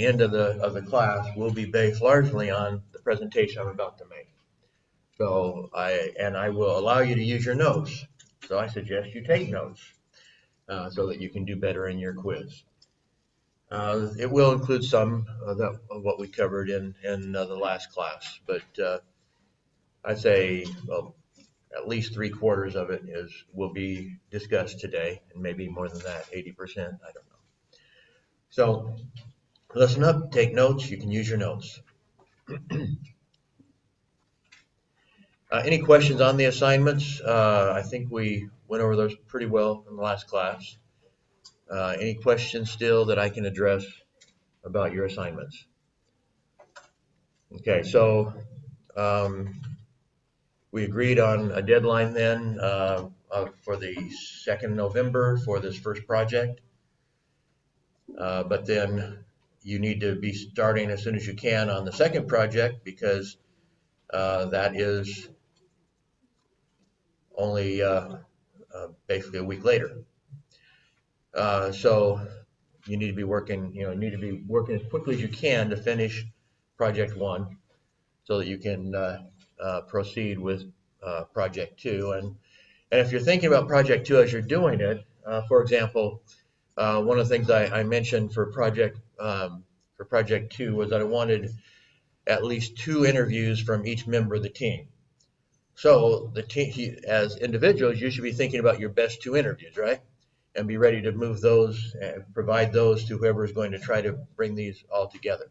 end of the class will be based largely on the presentation I'm about to make. So I will allow you to use your notes. So I suggest you take notes so that you can do better in your quiz. It will include some of what we covered in the last class, but I'd say, well, at least 3/4 of it will be discussed today, and maybe more than that, 80%. I don't know. So listen up, take notes. You can use your notes. Any questions on the assignments? I think we went over those pretty well in the last class. Any questions still that I can address about your assignments? Okay, so we agreed on a deadline then for the 2nd of November for this first project. But then you need to be starting as soon as you can on the second project, because that is only basically a week later. So you need to be working, as quickly as you can to finish project 1 so that you can proceed with project 2. And if you're thinking about project 2 as you're doing it, for example, one of the things I mentioned for project 2 was that I wanted at least 2 interviews from each member of the team. So the team, as individuals, you should be thinking about your best 2 interviews, right? And be ready to move those and provide those to whoever is going to try to bring these all together.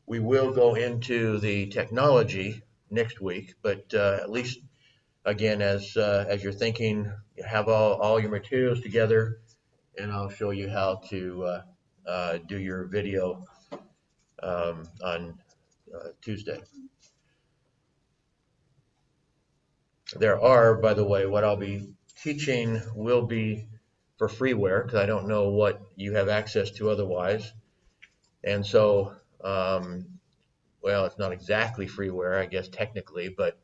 We will go into the technology next week, but at least, again, as you're thinking, you have all your materials together, and I'll show you how to do your video on Tuesday. There are, by the way, what I'll be teaching will be for freeware, because I don't know what you have access to otherwise. And so, well, it's not exactly freeware, I guess, technically, but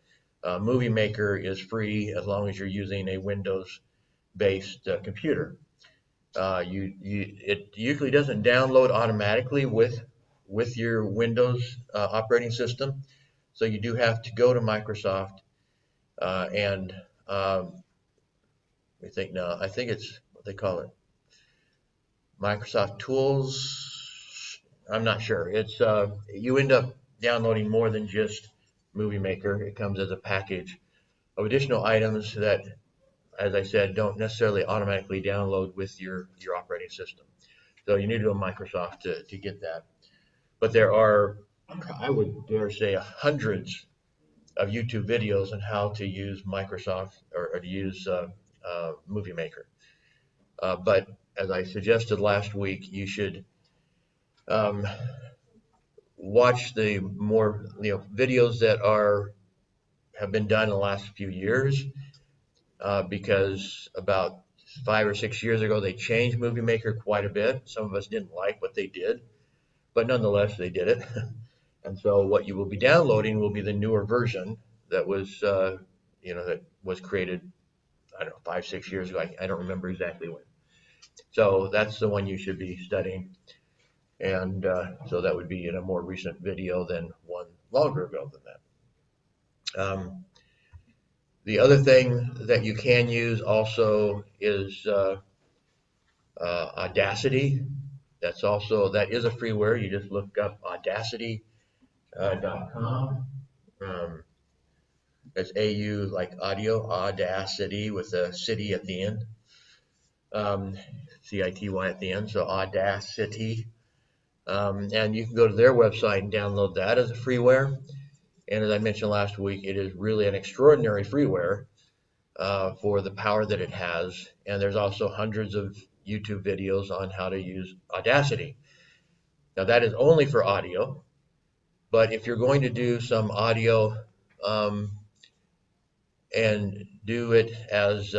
Movie Maker is free as long as you're using a Windows-based computer. It usually doesn't download automatically with your Windows operating system, so you do have to go to Microsoft and I think it's what they call it, Microsoft Tools. I'm not sure. It's you end up downloading more than just Movie Maker. It comes as a package of additional items that, as I said, don't necessarily automatically download with your operating system. So you need to go to Microsoft to get that. But there are, I would dare say, hundreds of YouTube videos on how to use Microsoft or to use Movie Maker. But as I suggested last week, you should watch the more videos that have been done in the last few years, because about 5 or 6 years ago they changed Movie Maker quite a bit. Some of us didn't like what they did, but nonetheless they did it. And so what you will be downloading will be the newer version that was that was created, I don't know, 5, 6 years ago. I don't remember exactly when. So that's the one you should be studying. And so that would be in a more recent video than one longer ago than that. The other thing that you can use also is Audacity. That is a freeware. You just look up Audacity.com. It's AU like audio, Audacity with a city at the end. CITY at the end, so Audacity. And you can go to their website and download that as a freeware. And as I mentioned last week, it is really an extraordinary freeware for the power that it has. And there's also hundreds of YouTube videos on how to use Audacity. Now that is only for audio, but if you're going to do some audio and do it as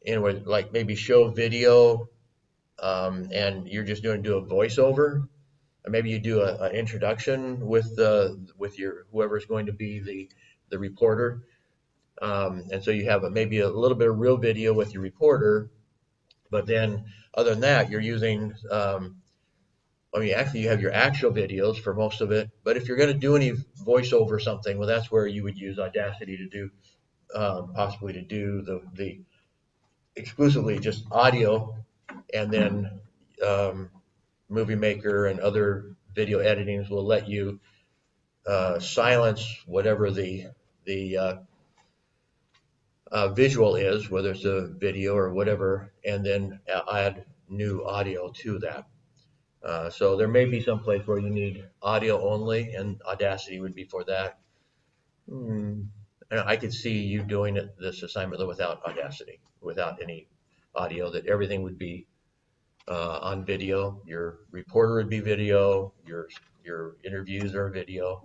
anyway, like maybe show video, and you're just going to do a voiceover, or maybe you do an introduction with your whoever's going to be the reporter, and so you have maybe a little bit of real video with your reporter, But then other than that, you're using, I mean, actually you have your actual videos for most of it, but if you're going to do any voiceover or something, well, that's where you would use Audacity to do, possibly to do the exclusively just audio, and then Movie Maker and other video editings will let you silence whatever the visual is, whether it's a video or whatever, and then add new audio to that. So there may be some place where you need audio only, and Audacity would be for that. And I could see you doing this assignment without Audacity, without any audio, that everything would be on video. Your reporter would be video, your interviews are video.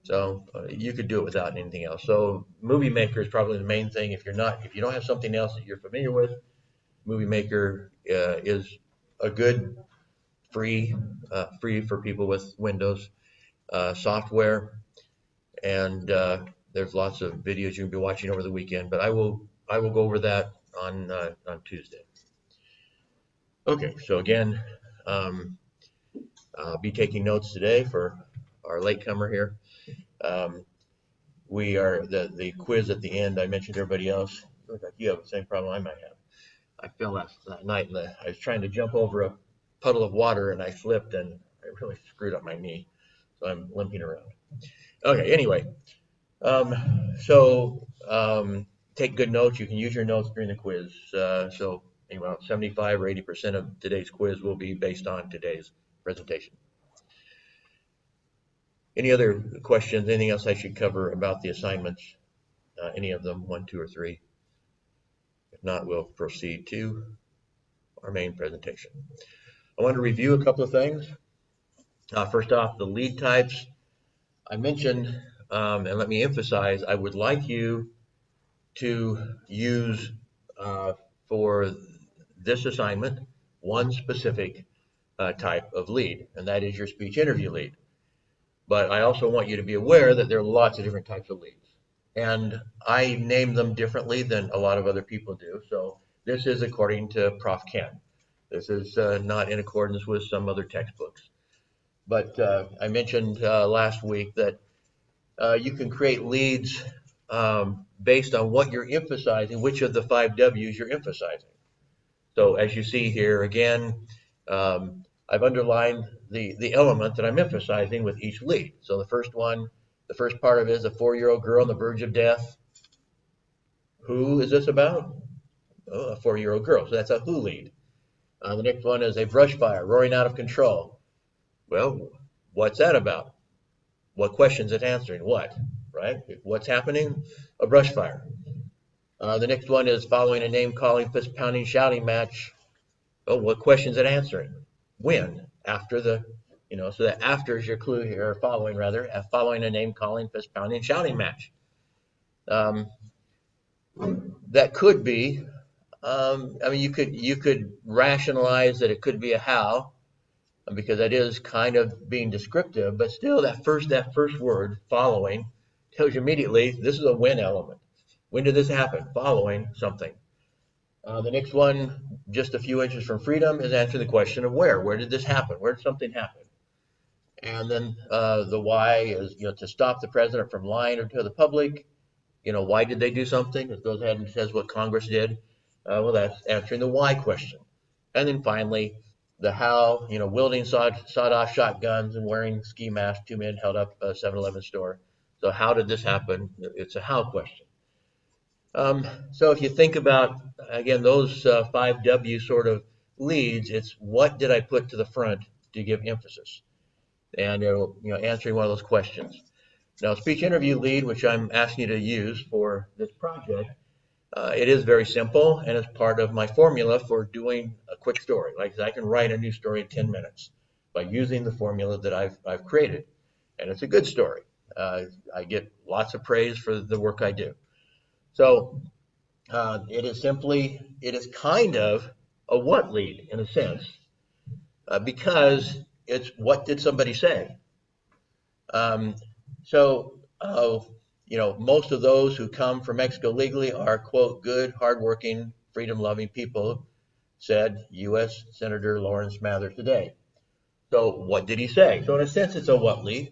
So you could do it without anything else. So Movie Maker is probably the main thing. If you don't have something else that you're familiar with, Movie Maker is a good free for people with Windows software, and there's lots of videos you can be watching over the weekend. But I will go over that on Tuesday. Okay, so again, I'll be taking notes today for our latecomer here. We are the quiz at the end. I mentioned everybody else. Looks like you have the same problem I might have. I fell last night, and I was trying to jump over a puddle of water, and I slipped, and I really screwed up my knee, so I'm limping around. Okay, anyway, take good notes. You can use your notes during the quiz. So anyway, 75 or 80% of today's quiz will be based on today's presentation. Any other questions? Anything else I should cover about the assignments? Any of them, 1, 2, or 3? If not, we'll proceed to our main presentation. I want to review a couple of things. First off, the lead types. I mentioned, and let me emphasize, I would like you to use for this assignment one specific type of lead, and that is your speech interview lead. But I also want you to be aware that there are lots of different types of leads, and I name them differently than a lot of other people do. So this is according to Prof. Ken. This is not in accordance with some other textbooks. But I mentioned last week that you can create leads based on what you're emphasizing, which of the 5 W's you're emphasizing. So as you see here, again, I've underlined the element that I'm emphasizing with each lead. So the first part of it is a 4-year-old girl on the verge of death. Who is this about? Oh, a 4-year-old girl. So that's a who lead. The next one is a brush fire roaring out of control. Well, what's that about? What questions it answering? What, right? What's happening? A brush fire. The next one is following a name calling, fist pounding, shouting match. Oh, what questions it answering? When? After the, so that after is your clue here, or following rather, following a name calling, fist pounding, shouting match. That could be, I mean, you could rationalize that it could be a how, because that is kind of being descriptive, but still that first word, following, tells you immediately this is a when element. When did this happen? Following something. The next one, just a few inches from freedom, is answering the question of where. Where did this happen? Where did something happen? And then the why is, to stop the president from lying to the public. Why did they do something? It goes ahead and says what Congress did. Well, that's answering the why question. And then finally, the how, wielding sawed-off shotguns and wearing ski masks, 2 men held up a 7-Eleven store. So how did this happen? It's a how question. So if you think about, again, those 5 W sort of leads, it's what did I put to the front to give emphasis? And answering one of those questions. Now, speech interview lead, which I'm asking you to use for this project, it is very simple, and it's part of my formula for doing a quick story. Like I can write a new story in 10 minutes by using the formula that I've created, and it's a good story. I get lots of praise for the work I do. So it is kind of a what lead in a sense, because it's what did somebody say. Most of those who come from Mexico legally are, quote, good, hardworking, freedom-loving people said U.S. Senator Lawrence Mathers today. So what did he say? So in a sense, it's a what lead,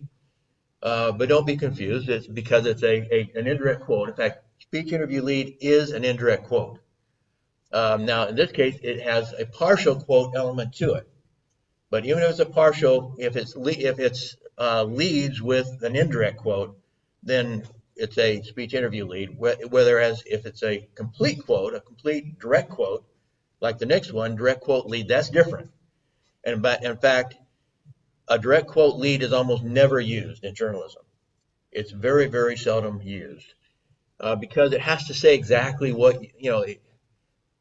but don't be confused. It's because it's an indirect quote. In fact, speech interview lead is an indirect quote. Now, in this case, it has a partial quote element to it. But even if it's a partial, if it's leads with an indirect quote, then it's a speech interview lead. Whereas if it's a complete quote, a complete direct quote, like the next one, direct quote lead, that's different. And in fact, a direct quote lead is almost never used in journalism. It's very, very seldom used because it has to say exactly what,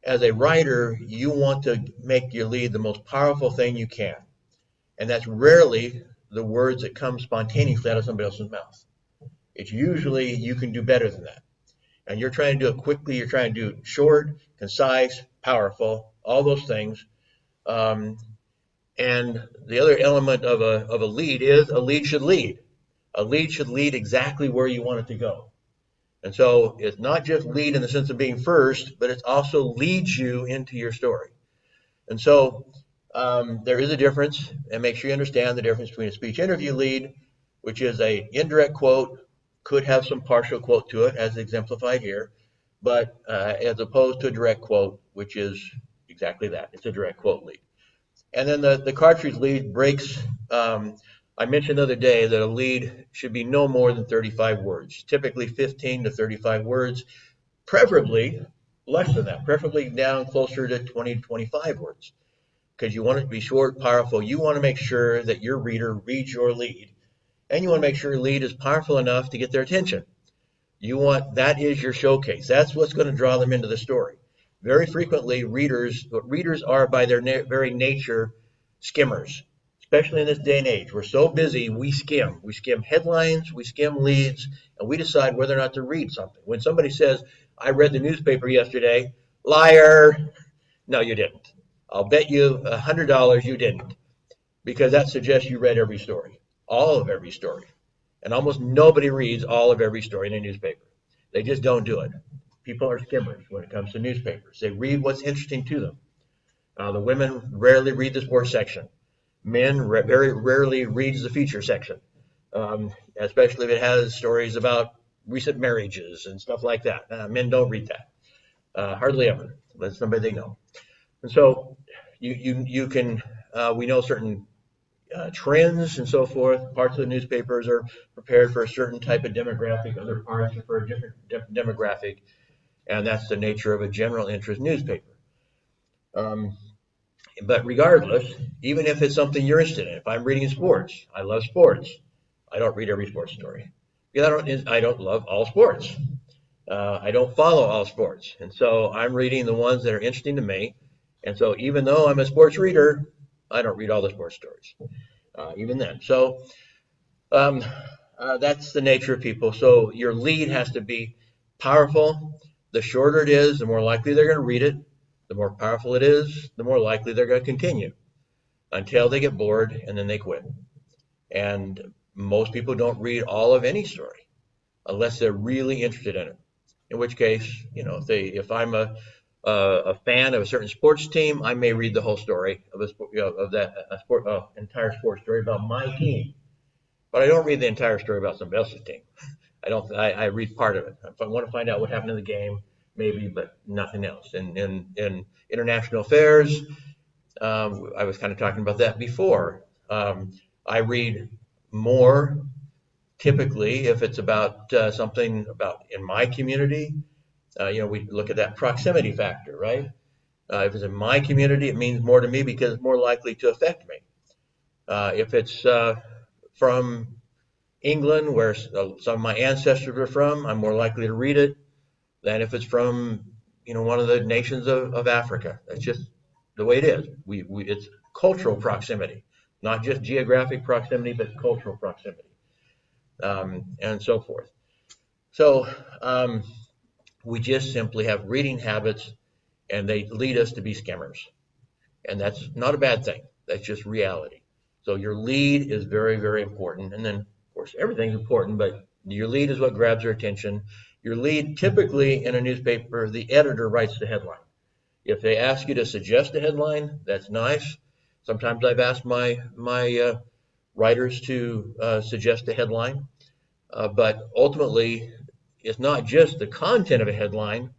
as a writer, you want to make your lead the most powerful thing you can. And that's rarely the words that come spontaneously out of somebody else's mouth. It's usually you can do better than that. And you're trying to do it quickly. You're trying to do it short, concise, powerful, all those things. And the other element of a lead is a lead should lead. A lead should lead exactly where you want it to go. And so it's not just lead in the sense of being first, but it also leads you into your story. And so there is a difference, and make sure you understand the difference between a speech interview lead, which is an indirect quote, could have some partial quote to it, as exemplified here, but as opposed to a direct quote, which is exactly that. It's a direct quote lead. And then the cartridge lead breaks. I mentioned the other day that a lead should be no more than 35 words, typically 15 to 35 words, preferably less than that, preferably down closer to 20 to 25 words, because you want it to be short, powerful. You want to make sure that your reader reads your lead, and you want to make sure your lead is powerful enough to get their attention. That is your showcase. That's what's going to draw them into the story. Very frequently, readers are by their very nature skimmers, especially in this day and age. We're so busy, we skim. We skim headlines, we skim leads, and we decide whether or not to read something. When somebody says, I read the newspaper yesterday, liar. No, you didn't. I'll bet you $100 you didn't, because that suggests you read every story, all of every story. And almost nobody reads all of every story in a newspaper. They just don't do it. People are skimmers when it comes to newspapers. They read what's interesting to them. The women rarely read the sports section. Men very rarely reads the feature section, especially if it has stories about recent marriages and stuff like that. Men don't read that, hardly ever, unless somebody they know. And so you can, we know certain trends and so forth. Parts of the newspapers are prepared for a certain type of demographic, other parts are for a different demographic, and that's the nature of a general interest newspaper. But regardless, even if it's something you're interested in, if I'm reading sports, I love sports. I don't read every sports story because I don't love all sports. I don't follow all sports, and so I'm reading the ones that are interesting to me. And so even though I'm a sports reader, I don't read all the sports stories, even then. So that's the nature of people. So your lead has to be powerful. The shorter it is, the more likely they're going to read it. The more powerful it is, the more likely they're going to continue until they get bored and then they quit. And most people don't read all of any story unless they're really interested in it. In which case, if I'm a fan of a certain sports team, I may read the whole story of entire sports story about my team, but I don't read the entire story about somebody else's team. I read part of it. If I want to find out what happened in the game, maybe, but nothing else. In international affairs, I was kind of talking about that before. I read more typically if it's about something about in my community. We look at that proximity factor, right? If it's in my community, it means more to me because it's more likely to affect me. If it's from England, where some of my ancestors are from, I'm more likely to read it than if it's from one of the nations of Africa. That's just the way it is. It's cultural proximity, not just geographic proximity, but cultural proximity, and so forth. So we just simply have reading habits, and they lead us to be skimmers, and that's not a bad thing. That's just reality. So your lead is very, very important, and then of course everything's important, but your lead is what grabs their attention. Your lead, typically in a newspaper, the editor writes the headline. If they ask you to suggest a headline, that's nice. Sometimes I've asked my writers to suggest a headline, but ultimately, it's not just the content of a headline,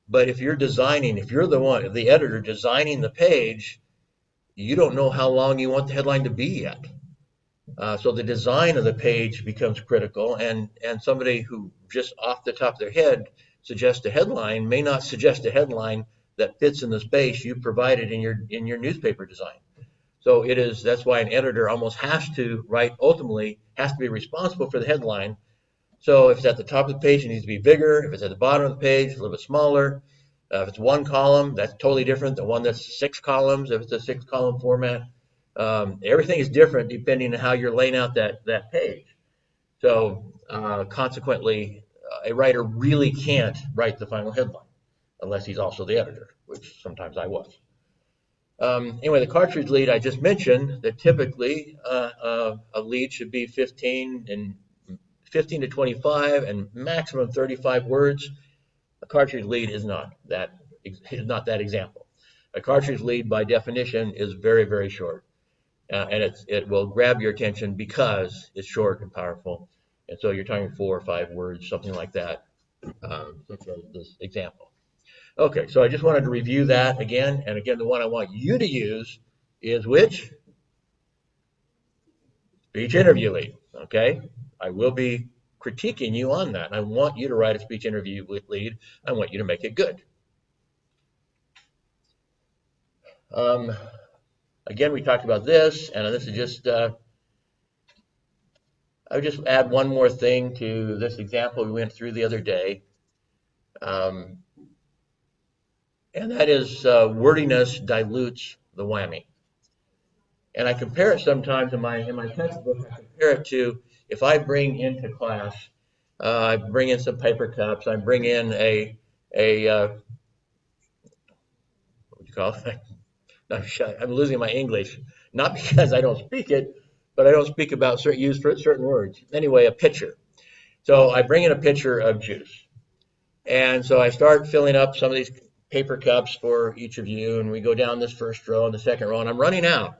but if you're the editor designing the page, you don't know how long you want the headline to be yet. So the design of the page becomes critical, and somebody who just off the top of their head suggests a headline may not suggest a headline that fits in the space you provided in your newspaper design. So that's why an editor almost ultimately has to be responsible for the headline. So if it's at the top of the page, it needs to be bigger. If it's at the bottom of the page, a little bit smaller. If it's one column, that's totally different than one that's 6 columns. If it's a 6-column format, everything is different depending on how you're laying out that page. So consequently, a writer really can't write the final headline unless he's also the editor, which sometimes I was. Anyway, the cartridge lead I just mentioned, that typically a lead should be 15 to 25 and maximum 35 words. A cartridge lead is not that example. A cartridge lead, by definition, is very, very short, and it will grab your attention because it's short and powerful. And so you're talking 4 or 5 words, something like that, such as this example. Okay, so I just wanted to review that again, and again, the one I want you to use is which? Speech interview lead. Okay, I will be critiquing you on that. I want you to write a speech interview lead. I want you to make it good. Again, we talked about this, and this is just, I would just add one more thing to this example we went through the other day. And that is wordiness dilutes the whammy. And I compare it sometimes in my textbook, I compare it to if I bring into class, I bring in some paper cups, I bring in a what do you call it? I'm losing my English, not because I don't speak it, but I don't speak about use for certain words. Anyway, a pitcher. So I bring in a pitcher of juice. And so I start filling up some of these paper cups for each of you, and we go down this first row and the second row, and I'm running out.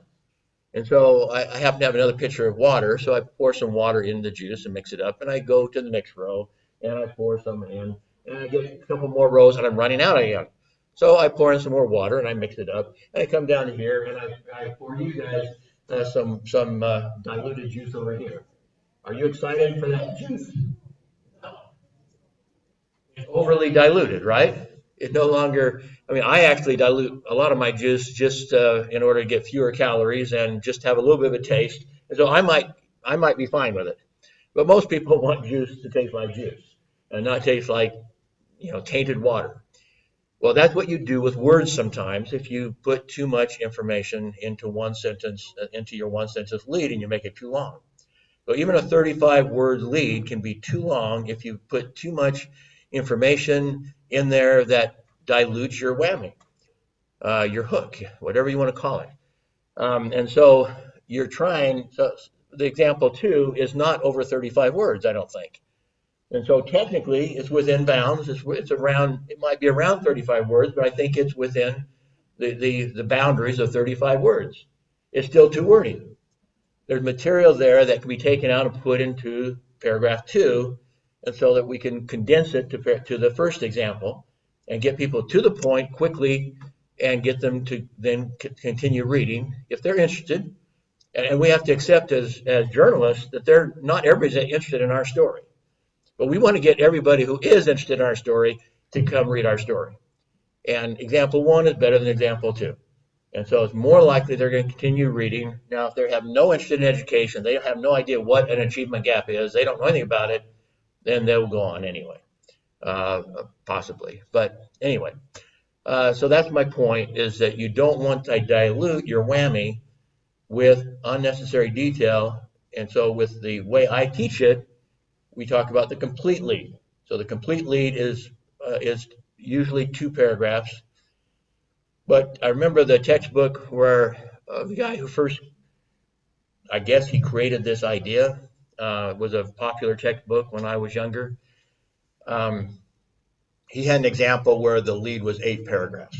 And so I happen to have another pitcher of water, so I pour some water in the juice and mix it up, and I go to the next row, and I pour some in, and I get a couple more rows, and I'm running out again. So I pour in some more water, and I mix it up, and I come down here, and I pour you guys some diluted juice over here. Are you excited for that juice? No. It's overly diluted, right? It no longer, I actually dilute a lot of my juice just in order to get fewer calories and just have a little bit of a taste. And so I might be fine with it. But most people want juice to taste like juice and not taste like, tainted water. Well, that's what you do with words sometimes if you put too much information into your one sentence lead and you make it too long. So even a 35-word lead can be too long if you put too much information in there that dilutes your whammy, your hook, whatever you want to call it. And so so the example 2 is not over 35 words, I don't think. And so technically it's within bounds. It might be around 35 words, but I think it's within the boundaries of 35 words. It's still too wordy. There's material there that can be taken out and put into paragraph 2, and so that we can condense it to the first example and get people to the point quickly and get them to then continue reading if they're interested. And we have to accept as journalists that not everybody's interested in our story. But we want to get everybody who is interested in our story to come read our story. And example 1 is better than example 2. And so it's more likely they're going to continue reading. Now, if they have no interest in education, they have no idea what an achievement gap is, they don't know anything about it, then they'll go on anyway, possibly. But anyway, so that's my point, is that you don't want to dilute your whammy with unnecessary detail. And so with the way I teach it, we talk about the complete lead. So the complete lead is usually 2 paragraphs. But I remember the textbook where the guy who first, I guess he created this idea, was a popular textbook when I was younger. He had an example where the lead was 8 paragraphs.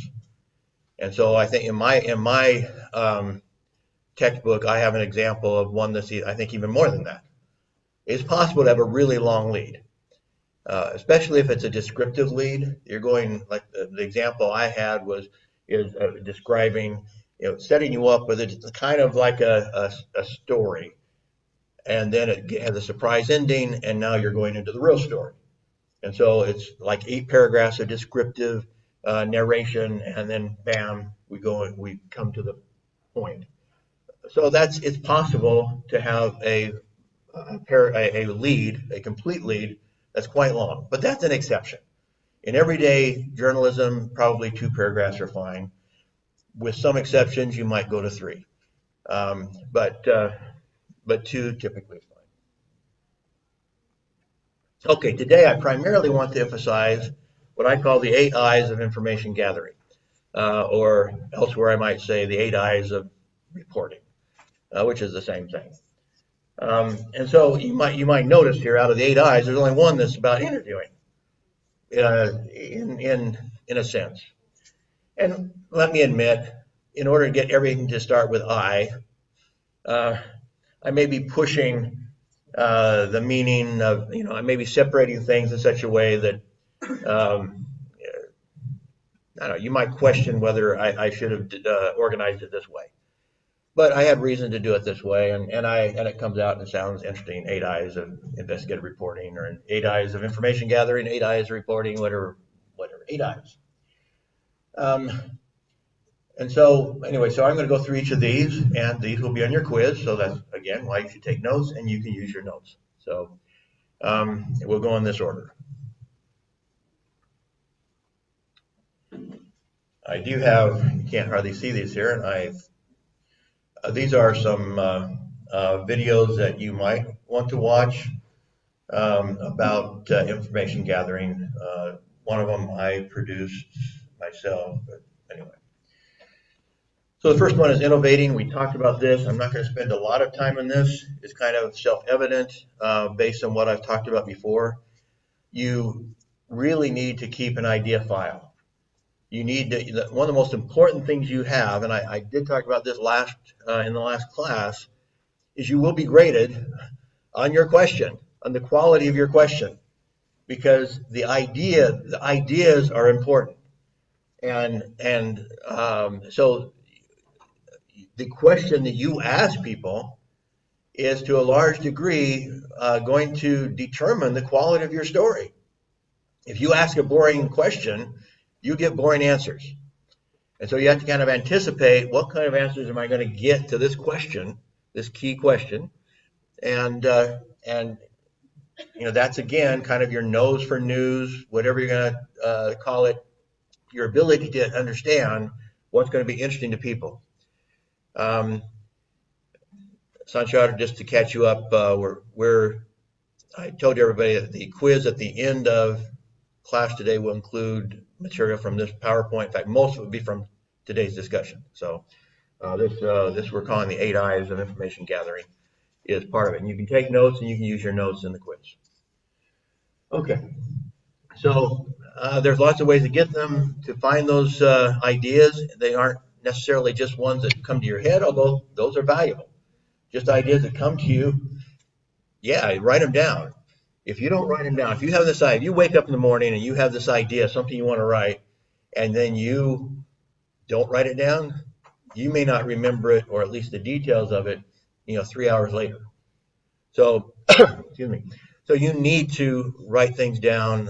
And so I think in my textbook, I have an example of one that's, I think, even more than that. It's possible to have a really long lead, especially if it's a descriptive lead. You're going, like the example I had is describing, setting you up with it, kind of like a story, and then it has a surprise ending, and now you're going into the real story. And so it's like 8 paragraphs of descriptive narration, and then bam, we come to the point. So it's possible to have a lead, a complete lead that's quite long, but that's an exception. In everyday journalism, probably 2 paragraphs are fine. With some exceptions, you might go to 3, but 2 typically is fine. Okay, today I primarily want to emphasize what I call the 8 I's of information gathering, or elsewhere I might say the 8 I's of reporting, which is the same thing. And so you might notice here, out of the 8 I's, there's only one that's about interviewing, in a sense. And let me admit, in order to get everything to start with I may be pushing the meaning of, I may be separating things in such a way that I don't know, you might question whether I should have organized it this way. But I had reason to do it this way, and it comes out and it sounds interesting. 8 I's of investigative reporting, or 8 I's of information gathering, 8 I's of reporting, whatever, 8 I's. And so anyway, so I'm going to go through each of these, and these will be on your quiz. So that's, again, why you should take notes, and you can use your notes. So we'll go in this order. I do have, you can't hardly see these here, and these are some videos that you might want to watch about information gathering. One of them I produced myself, but anyway. So the first one is innovating. We talked about this. I'm not going to spend a lot of time on this. It's kind of self-evident based on what I've talked about before. You really need to keep an idea file. You need to, one of the most important things you have, and I did talk about this in the last class, is you will be graded on your question, on the quality of your question, because the ideas are important. And so the question that you ask people is to a large degree going to determine the quality of your story. If you ask a boring question, you get boring answers. And so you have to kind of anticipate, what kind of answers am I going to get to this question, this key question. And that's, again, kind of your nose for news, whatever you're going to call it, your ability to understand what's going to be interesting to people. Sanchar, just to catch you up, I told everybody that the quiz at the end of class today will include material from this PowerPoint. In fact, most of it will be from today's discussion. So this we're calling the 8 I's of information gathering is part of it. And you can take notes, and you can use your notes in the quiz. Okay, so there's lots of ways to get them, to find those ideas. They aren't necessarily just ones that come to your head, although those are valuable. Just ideas that come to you, write them down. If you don't write them down, if you have this idea, you wake up in the morning and you have this idea, something you want to write, and then you don't write it down, you may not remember it, or at least the details of it, 3 hours later. So, excuse me. So you need to write things down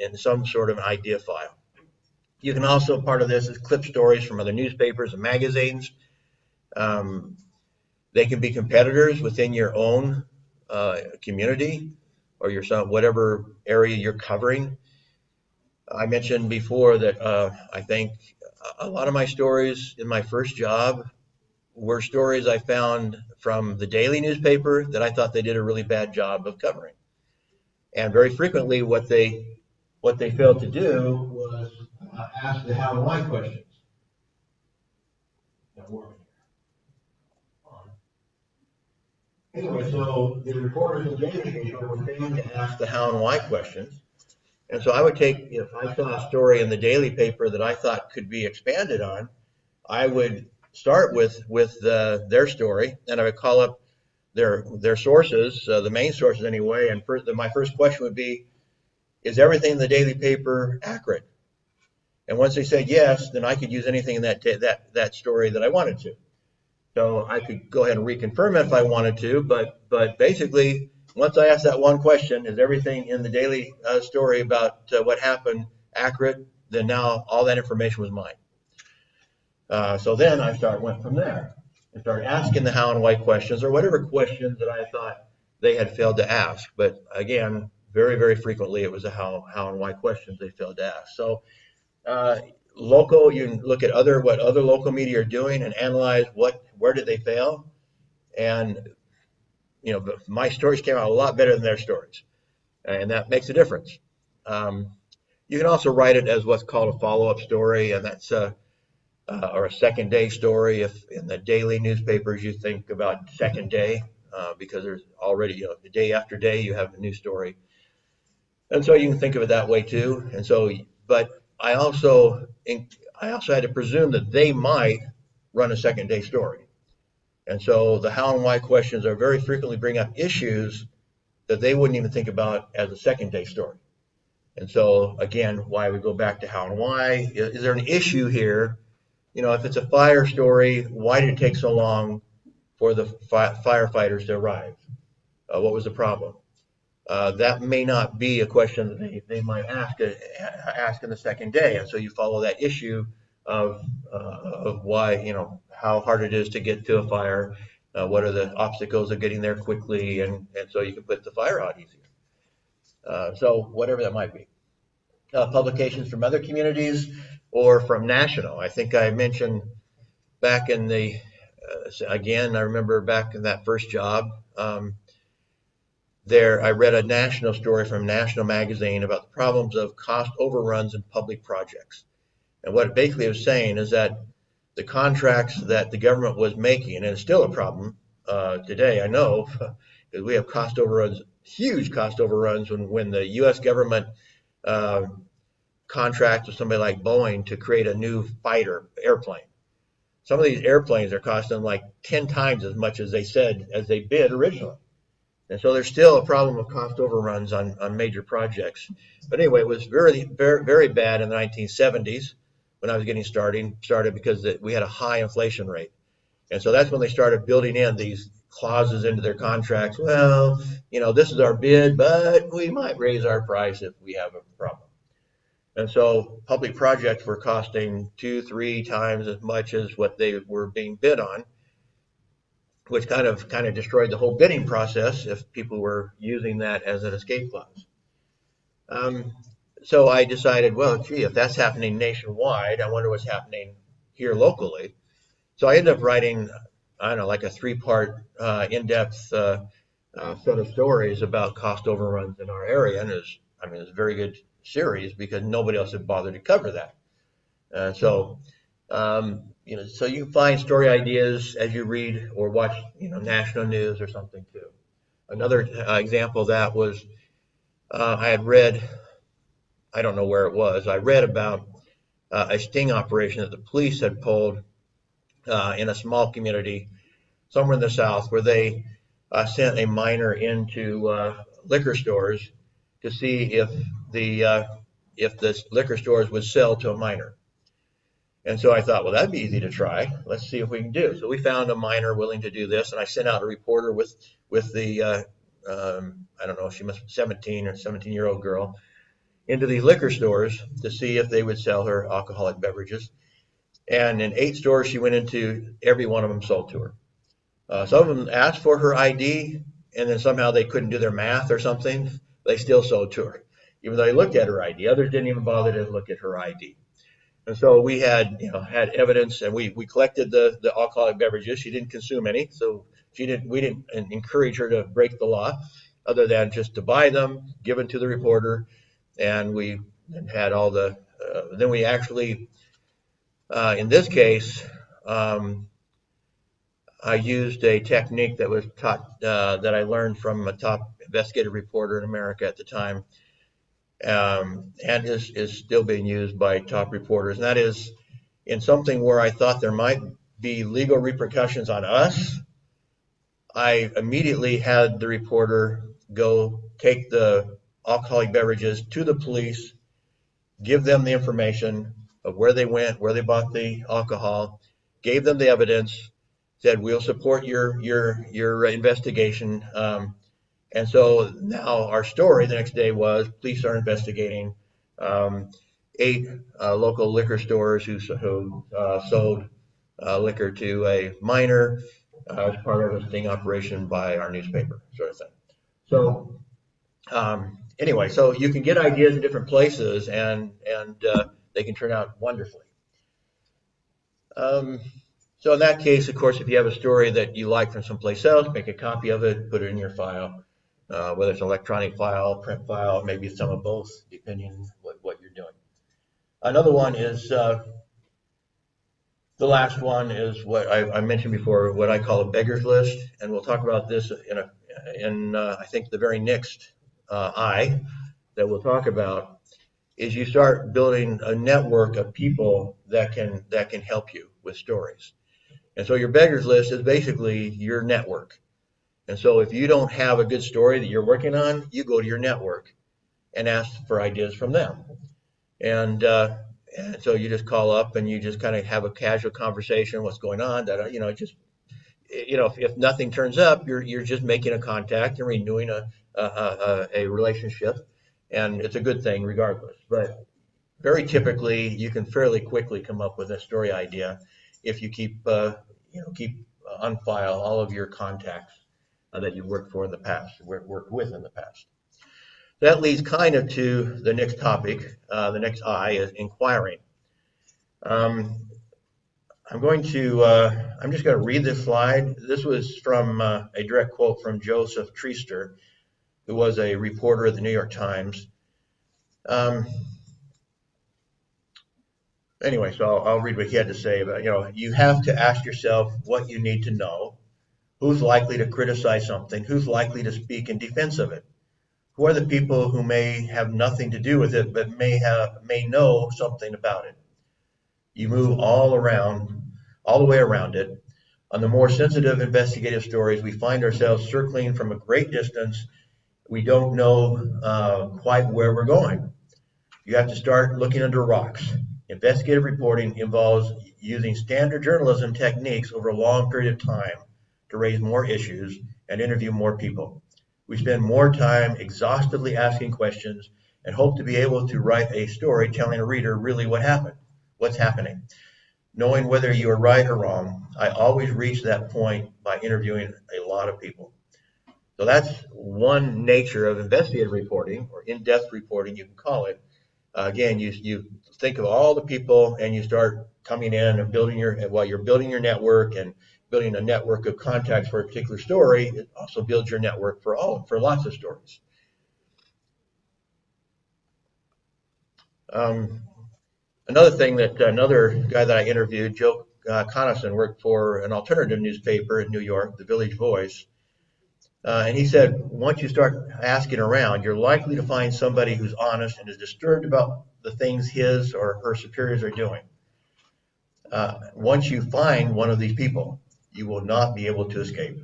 in some sort of an idea file. You can also, part of this is clip stories from other newspapers and magazines. They can be competitors within your own community, or whatever area you're covering. I mentioned before that I think a lot of my stories in my first job were stories I found from the daily newspaper that I thought they did a really bad job of covering. And very frequently what they failed to do was ask the how and why questions. Anyway, so the reporters in the daily paper were failing to ask the how and why questions. And so I would take, if I saw a story in the daily paper that I thought could be expanded on, I would start with their story, and I would call up their sources, the main sources anyway. And my first question would be, is everything in the daily paper accurate? And once they said yes, then I could use anything in that story that I wanted to. So I could go ahead and reconfirm it if I wanted to, but basically, once I asked that one question, is everything in the daily story about what happened accurate? Then now all that information was mine. So then went from there and started asking the how and why questions, or whatever questions that I thought they had failed to ask. But again, very, very frequently it was the how and why questions they failed to ask. So uh, local, you can look at what other local media are doing and analyze where did they fail. And my stories came out a lot better than their stories, and that makes a difference. Um, you can also write it as what's called a follow-up story, and that's or a second day story. If in the daily newspapers you think about second day, because there's already, the day after day you have a new story, and so you can think of it that way too. And so, but I also had to presume that they might run a second day story, and so the how and why questions are very frequently bring up issues that they wouldn't even think about as a second day story. And so again, why we go back to how and why. Is there an issue here? If it's a fire story, why did it take so long for the firefighters to arrive? What was the problem? That may not be a question that they might ask in the second day. And so you follow that issue of why, how hard it is to get to a fire, what are the obstacles of getting there quickly, and so you can put the fire out easier. So whatever that might be. Publications from other communities or from national. I think I mentioned back in again, I remember back in that first job, I read a national story from National Magazine about the problems of cost overruns in public projects. And what it basically was saying is that the contracts that the government was making, and it's still a problem today, I know, because we have cost overruns, huge cost overruns when the U.S. government contracts with somebody like Boeing to create a new fighter airplane. Some of these airplanes are costing like 10 times as much as they bid originally. And so there's still a problem of cost overruns on major projects. But anyway, it was very, very, very bad in the 1970s when I was getting started because we had a high inflation rate. And so that's when they started building in these clauses into their contracts. Well, this is our bid, but we might raise our price if we have a problem. And so public projects were costing 2-3 times as much as what they were being bid on, which kind of destroyed the whole bidding process if people were using that as an escape clause. So I decided, well, gee, if that's happening nationwide, I wonder what's happening here locally. So I ended up writing, I don't know, like a 3-part in-depth set of stories about cost overruns in our area. And it was a very good series because nobody else had bothered to cover that. So you find story ideas as you read or watch, national news or something too. Another example of that was I had read, I don't know where it was, I read about a sting operation that the police had pulled in a small community somewhere in the South where they sent a minor into liquor stores to see if the liquor stores would sell to a minor. And so I thought, well, that'd be easy to try. Let's see if we can do. So we found a minor willing to do this, and I sent out a reporter with the I don't know, she must be 17 or 17-year-old girl into these liquor stores to see if they would sell her alcoholic beverages. And in 8 stores she went into, every one of them sold to her. Some of them asked for her ID, and then somehow they couldn't do their math or something. They still sold to her, even though they looked at her ID. Others didn't even bother to look at her ID. And so we had evidence, and we collected the alcoholic beverages. She didn't consume any, so we didn't encourage her to break the law, other than just to buy them, given to the reporter, and we had all the. Then we actually, in this case, I used a technique that was taught that I learned from a top investigative reporter in America at the time. and is still being used by top reporters. And that is in something where I thought there might be legal repercussions on us. I immediately had the reporter go take the alcoholic beverages to the police, give them the information of where they went, where they bought the alcohol, gave them the evidence, said we'll support your investigation. And so now our story the next day was police are investigating 8 local liquor stores who sold liquor to a minor as part of a sting operation by our newspaper, sort of thing. So anyway, so you can get ideas in different places, and they can turn out wonderfully. So in that case, of course, if you have a story that you like from someplace else, make a copy of it, put it in your file, whether it's an electronic file, print file, maybe some of both, depending on what you're doing. Another one is, the last one is what I mentioned before, what I call a beggar's list, and we'll talk about this in I think the very next I that we'll talk about, is you start building a network of people that can help you with stories. And so your beggars list is basically your network. And so if you don't have a good story that you're working on, you go to your network and ask for ideas from them. And so you just call up and you just kind of have a casual conversation, what's going on, that, if nothing turns up, you're just making a contact and renewing a relationship. And it's a good thing regardless. But very typically, you can fairly quickly come up with a story idea if you keep on file all of your contacts that you've worked for in the past, worked with in the past. That leads kind of to the next topic. The next I is inquiring. I'm just going to read this slide. This was from a direct quote from Joseph Treaster, who was a reporter at the New York Times. Anyway, so I'll read what he had to say about, you have to ask yourself what you need to know. Who's likely to criticize something? Who's likely to speak in defense of it? Who are the people who may have nothing to do with it, but may know something about it? You move all the way around it. On the more sensitive investigative stories, we find ourselves circling from a great distance. We don't know quite where we're going. You have to start looking under rocks. Investigative reporting involves using standard journalism techniques over a long period of time to raise more issues and interview more people. We spend more time exhaustively asking questions and hope to be able to write a story telling a reader really what happened, what's happening. Knowing whether you are right or wrong, I always reach that point by interviewing a lot of people. So that's one nature of investigative reporting, or in-depth reporting, you can call it. Again, you think of all the people and you start coming in and while you're building your network and building a network of contacts for a particular story, it also builds your network for lots of stories. Another guy that I interviewed, Joe Conason, worked for an alternative newspaper in New York, the Village Voice. And he said, once you start asking around, you're likely to find somebody who's honest and is disturbed about the things his or her superiors are doing. Once you find one of these people, you will not be able to escape.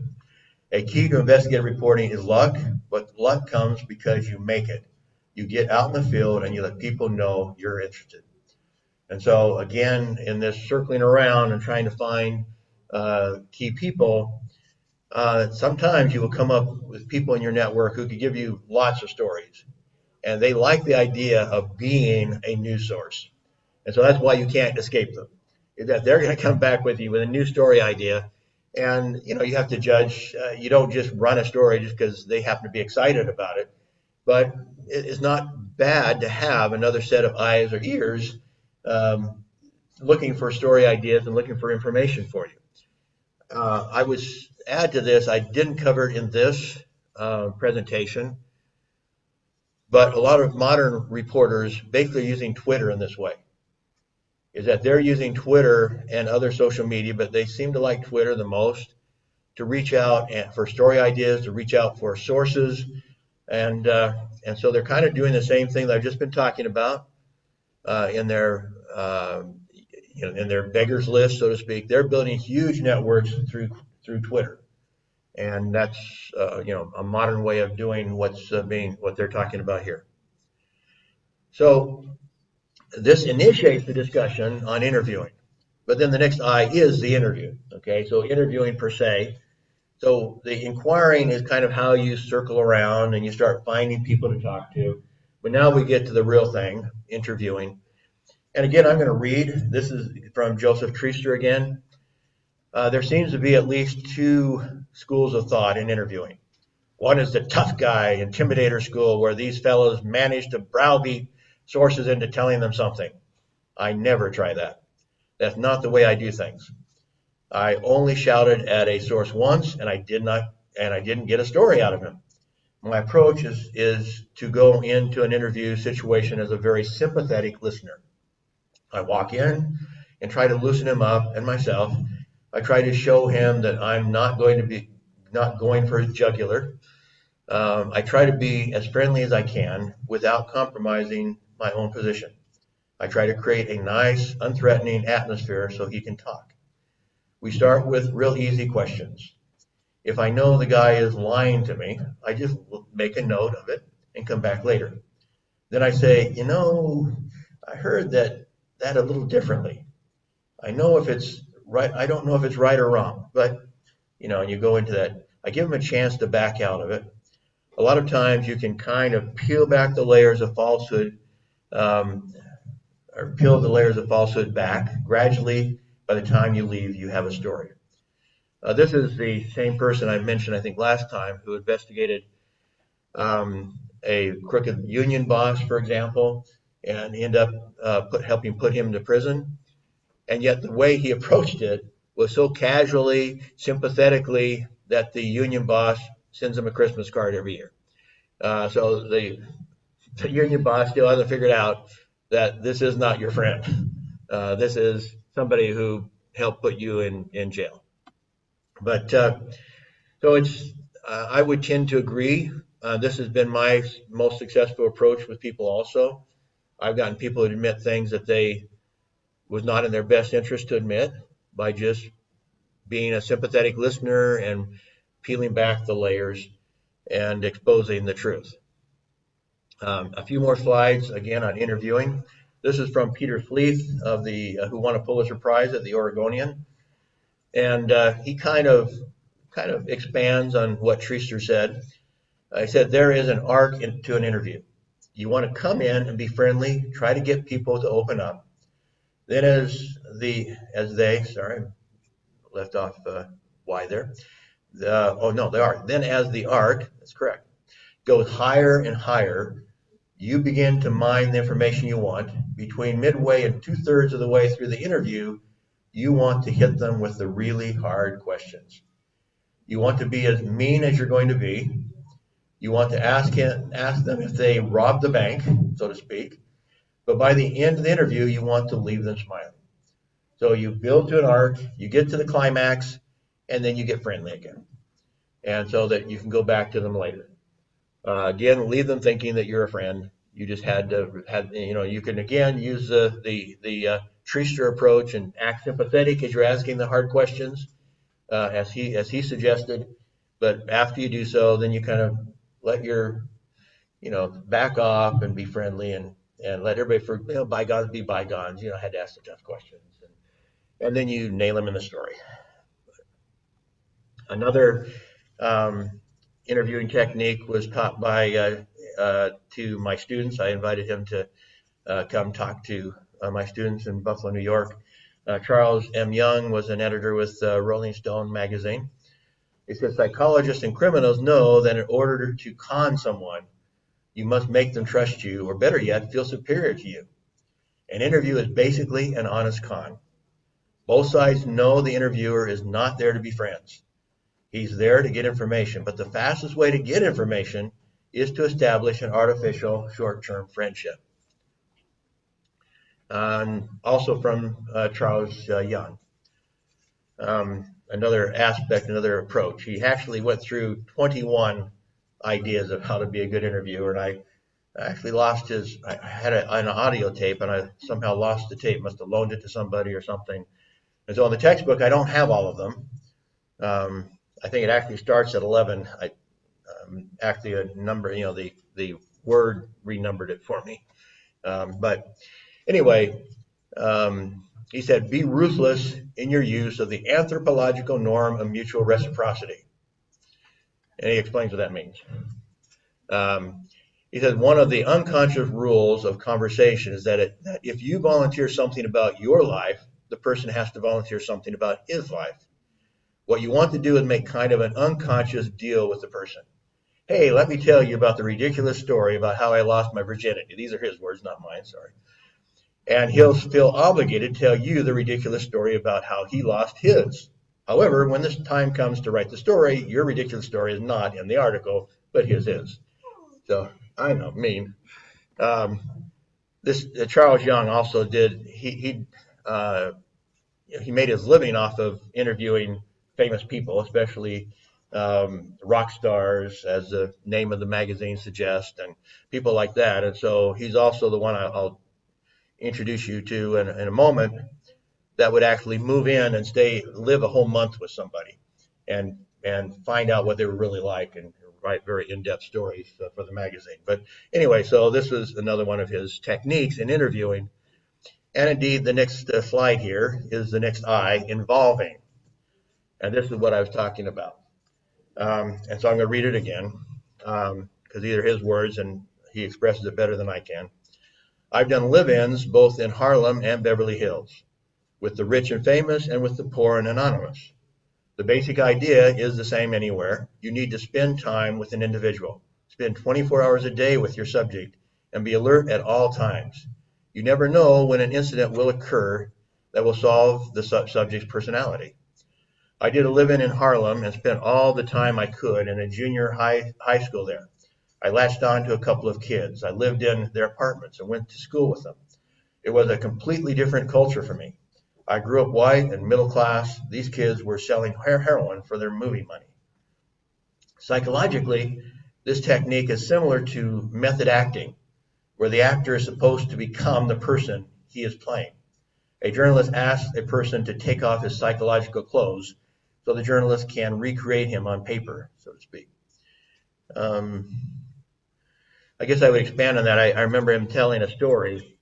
A key to investigative reporting is luck, but luck comes because you make it. You get out in the field and you let people know you're interested. And so again, in this circling around and trying to find key people, sometimes you will come up with people in your network who could give you lots of stories. And they like the idea of being a news source. And so that's why you can't escape them. Is that they're going to come back with you with a new story idea. And, you have to judge. You don't just run a story just because they happen to be excited about it. But it's not bad to have another set of eyes or ears looking for story ideas and looking for information for you. I would add to this, I didn't cover it in this presentation, but a lot of modern reporters basically using Twitter in this way. Is that they're using Twitter and other social media, but they seem to like Twitter the most to reach out for story ideas, to reach out for sources, And so they're kind of doing the same thing that I've just been talking about in their in their beggars list, so to speak. They're building huge networks through Twitter, and that's a modern way of doing what they're talking about here. So this initiates the discussion on interviewing, but then the next I is the interview. Okay, so interviewing per se. So the inquiring is kind of how you circle around and you start finding people to talk to. But now we get to the real thing, interviewing. And again, I'm going to read. This is from Joseph Treaster again. There seems to be at least two schools of thought in interviewing. One is the tough guy, intimidator school, where these fellows manage to browbeat sources into telling them something. I never try that. That's not the way I do things. I only shouted at a source once, and I didn't get a story out of him. My approach is to go into an interview situation as a very sympathetic listener. I walk in and try to loosen him up and myself. I try to show him that I'm not going for his jugular. I try to be as friendly as I can without compromising my own position. I try to create a nice, unthreatening atmosphere so he can talk. We start with real easy questions. If I know the guy is lying to me, I just make a note of it and come back later. Then I say, I heard that a little differently. I know if it's right. I don't know if it's right or wrong, but and you go into that. I give him a chance to back out of it. A lot of times you can kind of peel back the layers of falsehood, or peel the layers of falsehood back gradually. By the time you leave, you have a story. This is the same person I mentioned, I think, last time, who investigated a crooked union boss, for example, and ended up helping put him to prison. And yet the way he approached it was so casually, sympathetically, that the union boss sends him a Christmas card every year. So the union boss still hasn't figured out that this is not your friend. This is somebody who helped put you in jail. But so I would tend to agree. This has been my most successful approach with people also. I've gotten people to admit things that they was not in their best interest to admit by just being a sympathetic listener and peeling back the layers and exposing the truth. A few more slides again on interviewing. This is from Peter Fleeth of who won a Pulitzer Prize at the Oregonian, and he kind of expands on what Treaster said. He said there is an arc to an interview. You want to come in and be friendly, try to get people to open up. Then left off Y there. Then as the arc, that's correct, goes higher and higher, you begin to mine the information you want. Between midway and 2/3 of the way through the interview, you want to hit them with the really hard questions. You want to be as mean as you're going to be. You want to ask them if they robbed the bank, so to speak. But by the end of the interview, you want to leave them smiling. So you build to an arc, you get to the climax, and then you get friendly again. And so that you can go back to them later. Again, leave them thinking that you're a friend. You just you can again use the Treaster approach and act sympathetic as you're asking the hard questions, as he suggested. But after you do so, then you kind of let your, back off and be friendly and let everybody bygones be bygones. I had to ask the tough questions, and then you nail them in the story. Another interviewing technique was taught to my students. I invited him to come talk to my students in Buffalo, New York. Charles M. Young was an editor with Rolling Stone magazine. He said psychologists and criminals know that in order to con someone, you must make them trust you, or better yet, feel superior to you. An interview is basically an honest con. Both sides know the interviewer is not there to be friends. He's there to get information, but the fastest way to get information is to establish an artificial short-term friendship. Also from Charles Young. Another aspect, another approach. He actually went through 21 ideas of how to be a good interviewer, and I actually lost his. I had an audio tape, and I somehow lost the tape. Must have loaned it to somebody or something. And so in the textbook, I don't have all of them. I think it actually starts at 11. Actually a number, the Word renumbered it for me. But anyway, he said, be ruthless in your use of the anthropological norm of mutual reciprocity. And he explains what that means. He says one of the unconscious rules of conversation is that if you volunteer something about your life, the person has to volunteer something about his life. What you want to do is make kind of an unconscious deal with the person. Hey, let me tell you about the ridiculous story about how I lost my virginity. These are his words, not mine, sorry. And he'll feel obligated to tell you the ridiculous story about how he lost his. However, when this time comes to write the story, your ridiculous story is not in the article, but his is. So I know, mean. This Charles Young also did. He made his living off of interviewing famous people, especially rock stars, as the name of the magazine suggests, and people like that. And so he's also the one I'll introduce you to in a moment, that would actually move in and live a whole month with somebody and find out what they were really like and write very in-depth stories for the magazine. But anyway, so this is another one of his techniques in interviewing. And indeed, the next slide here is the next I, involving. And this is what I was talking about. And so I'm going to read it again because these are his words and he expresses it better than I can. I've done live-ins both in Harlem and Beverly Hills, with the rich and famous and with the poor and anonymous. The basic idea is the same anywhere. You need to spend time with an individual. Spend 24 hours a day with your subject and be alert at all times. You never know when an incident will occur that will solve the subject's personality. I did a live-in in Harlem and spent all the time I could in a junior high school there. I latched on to a couple of kids. I lived in their apartments and went to school with them. It was a completely different culture for me. I grew up white and middle class. These kids were selling heroin for their movie money. Psychologically, this technique is similar to method acting, where the actor is supposed to become the person he is playing. A journalist asks a person to take off his psychological clothes so the journalist can recreate him on paper, so to speak. I guess I would expand on that. I remember him telling a story.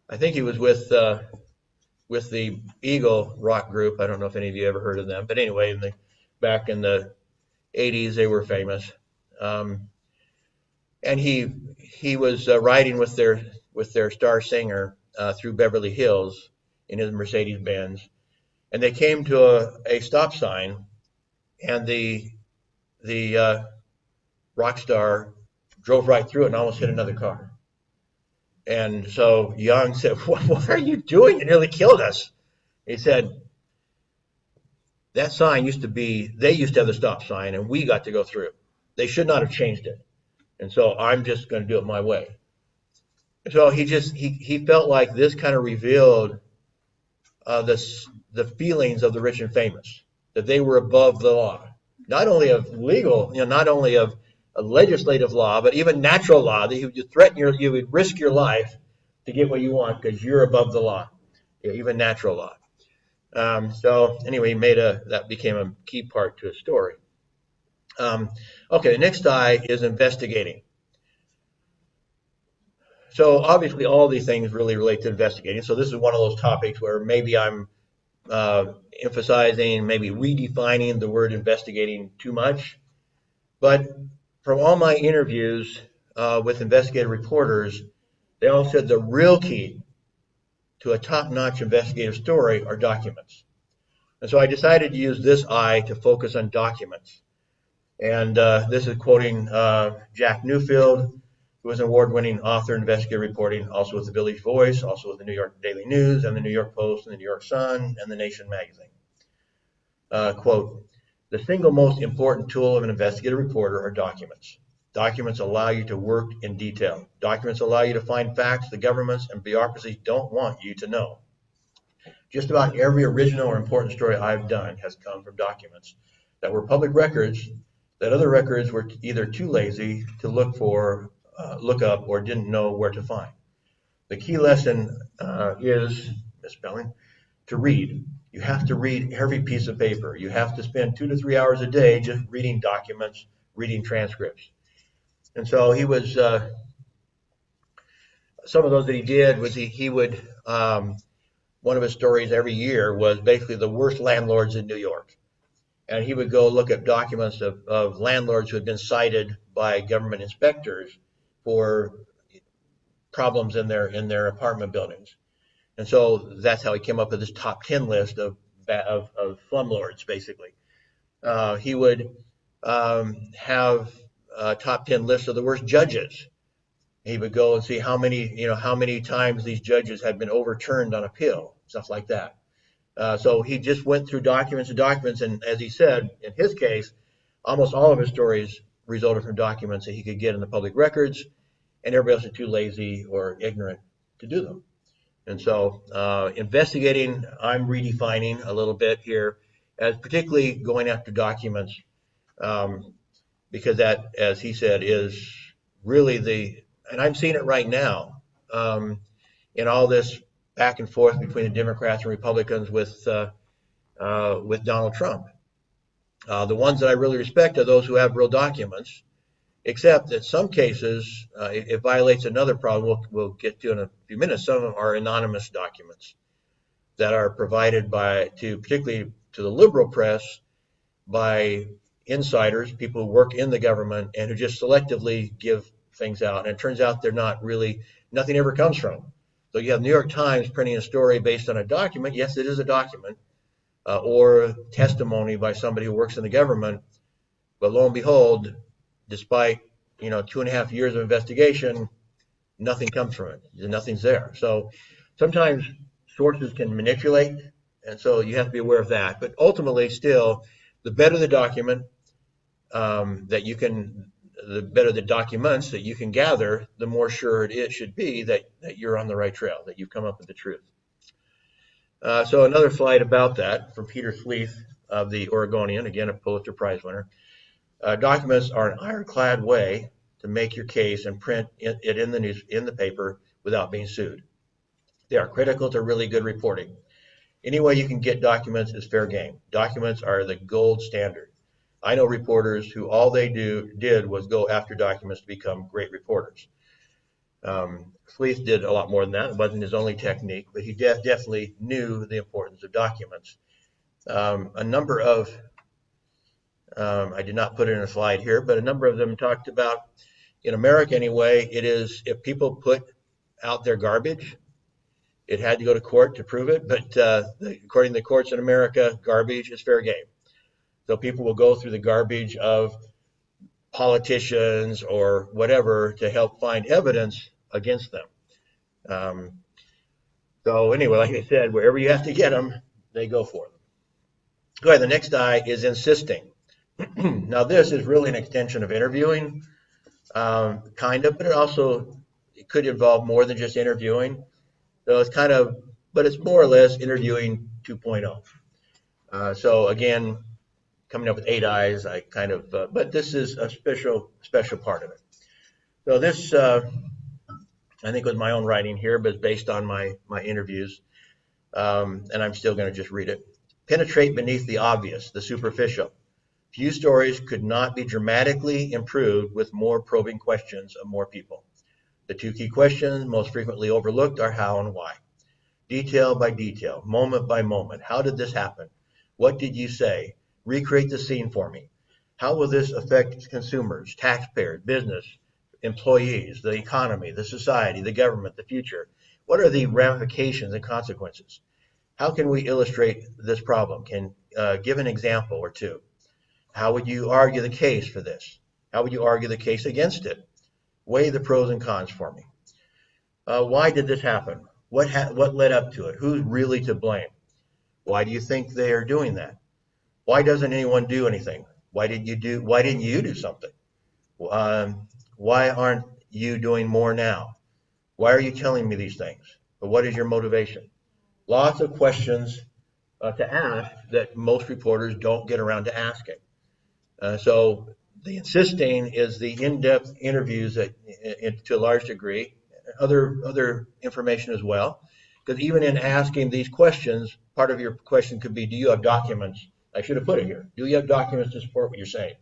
I think he was with the Eagle rock group. I don't know if any of you ever heard of them, but anyway, back in the 80s, they were famous. And he was riding with their star singer through Beverly Hills in his Mercedes Benz, and they came to a stop sign, and the rock star drove right through it and almost hit another car. And so Young said, what are you doing? You nearly killed us. He said, that sign they used to have the stop sign and we got to go through. They should not have changed it. And so I'm just going to do it my way. So he felt like this kind of revealed the feelings of the rich and famous, that they were above the law, not only of legal, not only of a legislative law, but even natural law, that you would threaten you would risk your life to get what you want because you're above the law, even natural law. So anyway, that became a key part to his story. Okay, the next I is investigating. So obviously all these things really relate to investigating. So this is one of those topics where maybe I'm emphasizing, maybe redefining the word investigating too much. But from all my interviews with investigative reporters, they all said the real key to a top-notch investigative story are documents. And so I decided to use this I to focus on documents. And this is quoting Jack Newfield, who is an award-winning author, investigative reporting, also with the Village Voice, also with the New York Daily News and the New York Post and the New York Sun and the Nation magazine. Quote, the single most important tool of an investigative reporter are documents. Documents allow you to work in detail. Documents allow you to find facts the governments and bureaucracies don't want you to know. Just about every original or important story I've done has come from documents that were public records that other records were either too lazy to look up, or didn't know where to find. The key lesson is, misspelling, to read. You have to read every piece of paper. You have to spend 2 to 3 hours a day just reading documents, reading transcripts. And so he was, some of those that he did was he would, one of his stories every year was basically the worst landlords in New York. And he would go look at documents of landlords who had been cited by government inspectors for problems in their apartment buildings. And so that's how he came up with this top 10 list of slumlords, basically. He would have a top 10 list of the worst judges. He would go and see how many times these judges had been overturned on appeal, stuff like that. So he just went through documents and documents, and as he said, in his case, almost all of his stories resulted from documents that he could get in the public records, and everybody else is too lazy or ignorant to do them. And so investigating, I'm redefining a little bit here as particularly going after documents, because that, as he said, is really and I'm seeing it right now in all this back and forth between the Democrats and Republicans with Donald Trump. The ones that I really respect are those who have real documents, except that some cases it violates another problem we'll get to in a few minutes. Some of them are anonymous documents that are provided particularly to the liberal press, by insiders, people who work in the government and who just selectively give things out. And it turns out they're not really, nothing ever comes from them. So you have New York Times printing a story based on a document. Yes, it is a document, or testimony by somebody who works in the government. But lo and behold, despite 2.5 years of investigation, nothing comes from it. Nothing's there. So sometimes sources can manipulate, and so you have to be aware of that. But ultimately, still, the better the document the better the documents that you can gather, the more sure it should be that you're on the right trail, that you've come up with the truth. So another slide about that from Peter Sleeth of the Oregonian, again a Pulitzer Prize winner. Documents are an ironclad way to make your case and print it in the paper without being sued. They are critical to really good reporting. Any way you can get documents is fair game. Documents are the gold standard. I know reporters who all they did was go after documents to become great reporters. Sleeth did a lot more than that. It wasn't his only technique, but he definitely knew the importance of documents. A number of, I did not put it in a slide here, but a number of them talked about, in America anyway, it is if people put out their garbage, it had to go to court to prove it, but according to the courts in America, garbage is fair game. So people will go through the garbage of politicians or whatever to help find evidence against them. So anyway, like I said, wherever you have to get them, they go for them. Okay, the next I is insisting. Now this is really an extension of interviewing, kind of, but it could involve more than just interviewing. So it's but it's more or less interviewing 2.0. So again, coming up with 8 eyes, but this is a special part of it. So this, I think was my own writing here, but it's based on my interviews, and I'm still going to just read it. Penetrate beneath the obvious, the superficial. Few stories could not be dramatically improved with more probing questions of more people. The 2 key questions most frequently overlooked are how and why. Detail by detail, moment by moment. How did this happen? What did you say? Recreate the scene for me. How will this affect consumers, taxpayers, business, employees, the economy, the society, the government, the future? What are the ramifications and consequences? How can we illustrate this problem? Give an example or two. How would you argue the case for this? How would you argue the case against it? Weigh the pros and cons for me. Why did this happen? What led up to it? Who's really to blame? Why do you think they are doing that? Why doesn't anyone do anything? Why didn't you do something? Why aren't you doing more now? Why are you telling me these things? But what is your motivation? Lots of questions to ask that most reporters don't get around to asking. So The insisting is the in-depth interviews that, to a large degree, other information as well. Because even in asking these questions, part of your question could be, do you have documents? I should have put it here. Do you have documents to support what you're saying?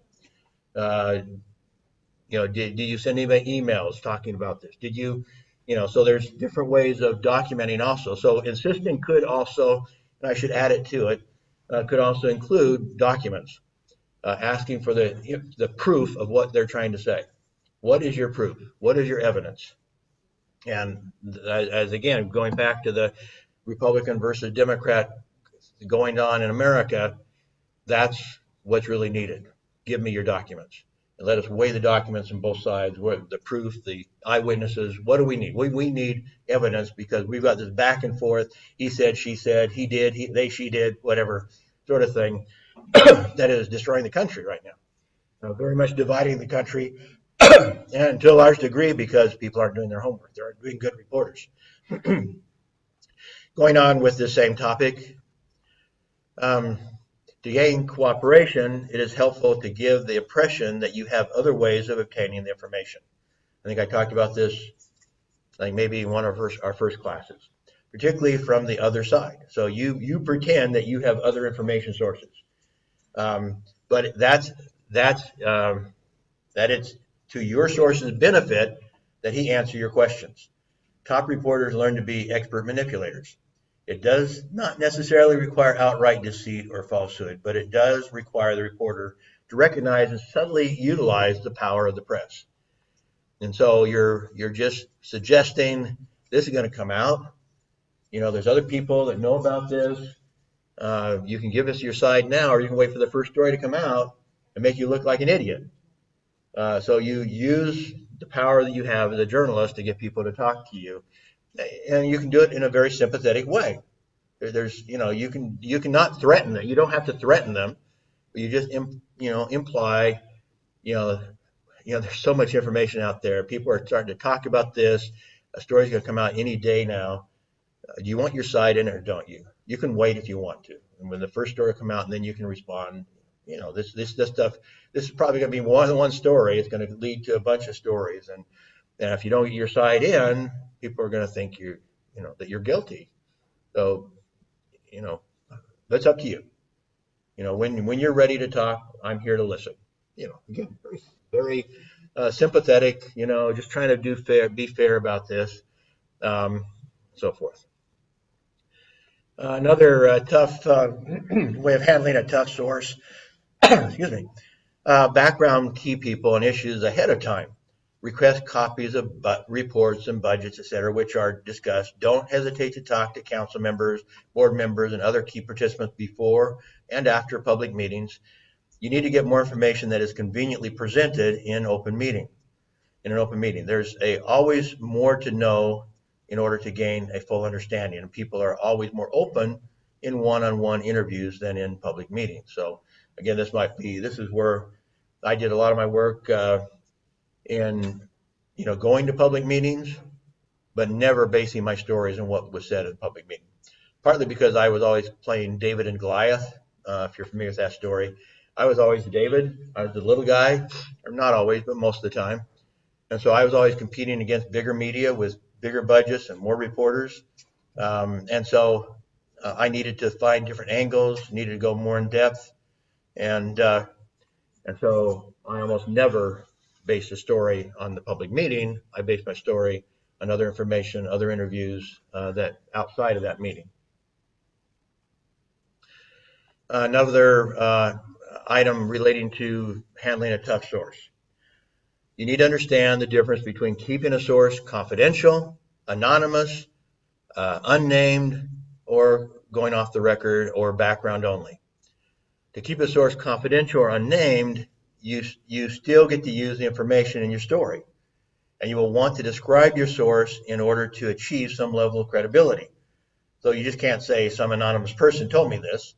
Did you send anybody emails talking about this? Did you, so there's different ways of documenting also. So insisting could also, and I should add it to it, could also include documents, asking for the proof of what they're trying to say. What is your proof? What is your evidence? And as again, going back to the Republican versus Democrat going on in America, that's what's really needed. Give me your documents. And let us weigh the documents on both sides, the proof, the eyewitnesses. What do we need? We need evidence because we've got this back and forth. He said, she said, he did, she did, whatever sort of thing that is destroying the country right now. Very much dividing the country, and to a large degree because people aren't doing their homework. They aren't being good reporters. Going on with the same topic, to gain cooperation, it is helpful to give the impression that you have other ways of obtaining the information. I think I talked about this, like maybe in one of our first classes, particularly from the other side. So you pretend that you have other information sources, but that it's to your source's benefit that he answer your questions. Top reporters learn to be expert manipulators. It does not necessarily require outright deceit or falsehood, but it does require the reporter to recognize and subtly utilize the power of the press. And so you're just suggesting this is going to come out. There's other people that know about this. You can give us your side now, or you can wait for the first story to come out and make you look like an idiot. So you use the power that you have as a journalist to get people to talk to you, and you can do it in a very sympathetic way. There's, you can not threaten them. You don't have to threaten them. But you just, imply, there's so much information out there. People are starting to talk about this. A story's going to come out any day now. Do you want your side in it or don't you? You can wait if you want to. And when the first story come out, and then you can respond. This stuff. This is probably going to be more than one story. It's going to lead to a bunch of stories, and if you don't get your side in, people are going to think that you're guilty. So, that's up to you. When you're ready to talk, I'm here to listen. Again, very, very sympathetic. Just trying to be fair about this, so forth. Another tough way of handling a tough source. Excuse me. Background key people and issues ahead of time. Request copies of reports and budgets, etc., which are discussed. Don't hesitate to talk to council members, board members, and other key participants before and after public meetings. You need to get more information that is conveniently presented in an open meeting. There's always more to know in order to gain a full understanding, and people are always more open in one-on-one interviews than in public meetings. So again, this is where I did a lot of my work in going to public meetings, but never basing my stories on what was said in public meeting. Partly because I was always playing David and Goliath. If you're familiar with that story, I was always David. I was the little guy, or not always, but most of the time. And so I was always competing against bigger media with bigger budgets and more reporters. And so I needed to find different angles, needed to go more in depth. And so I almost never based a story on the public meeting. I based my story on other information, other interviews that outside of that meeting. Another item relating to handling a tough source. You need to understand the difference between keeping a source confidential, anonymous, unnamed, or going off the record, or background only. To keep a source confidential or unnamed, you still get to use the information in your story, and you will want to describe your source in order to achieve some level of credibility. So you just can't say some anonymous person told me this.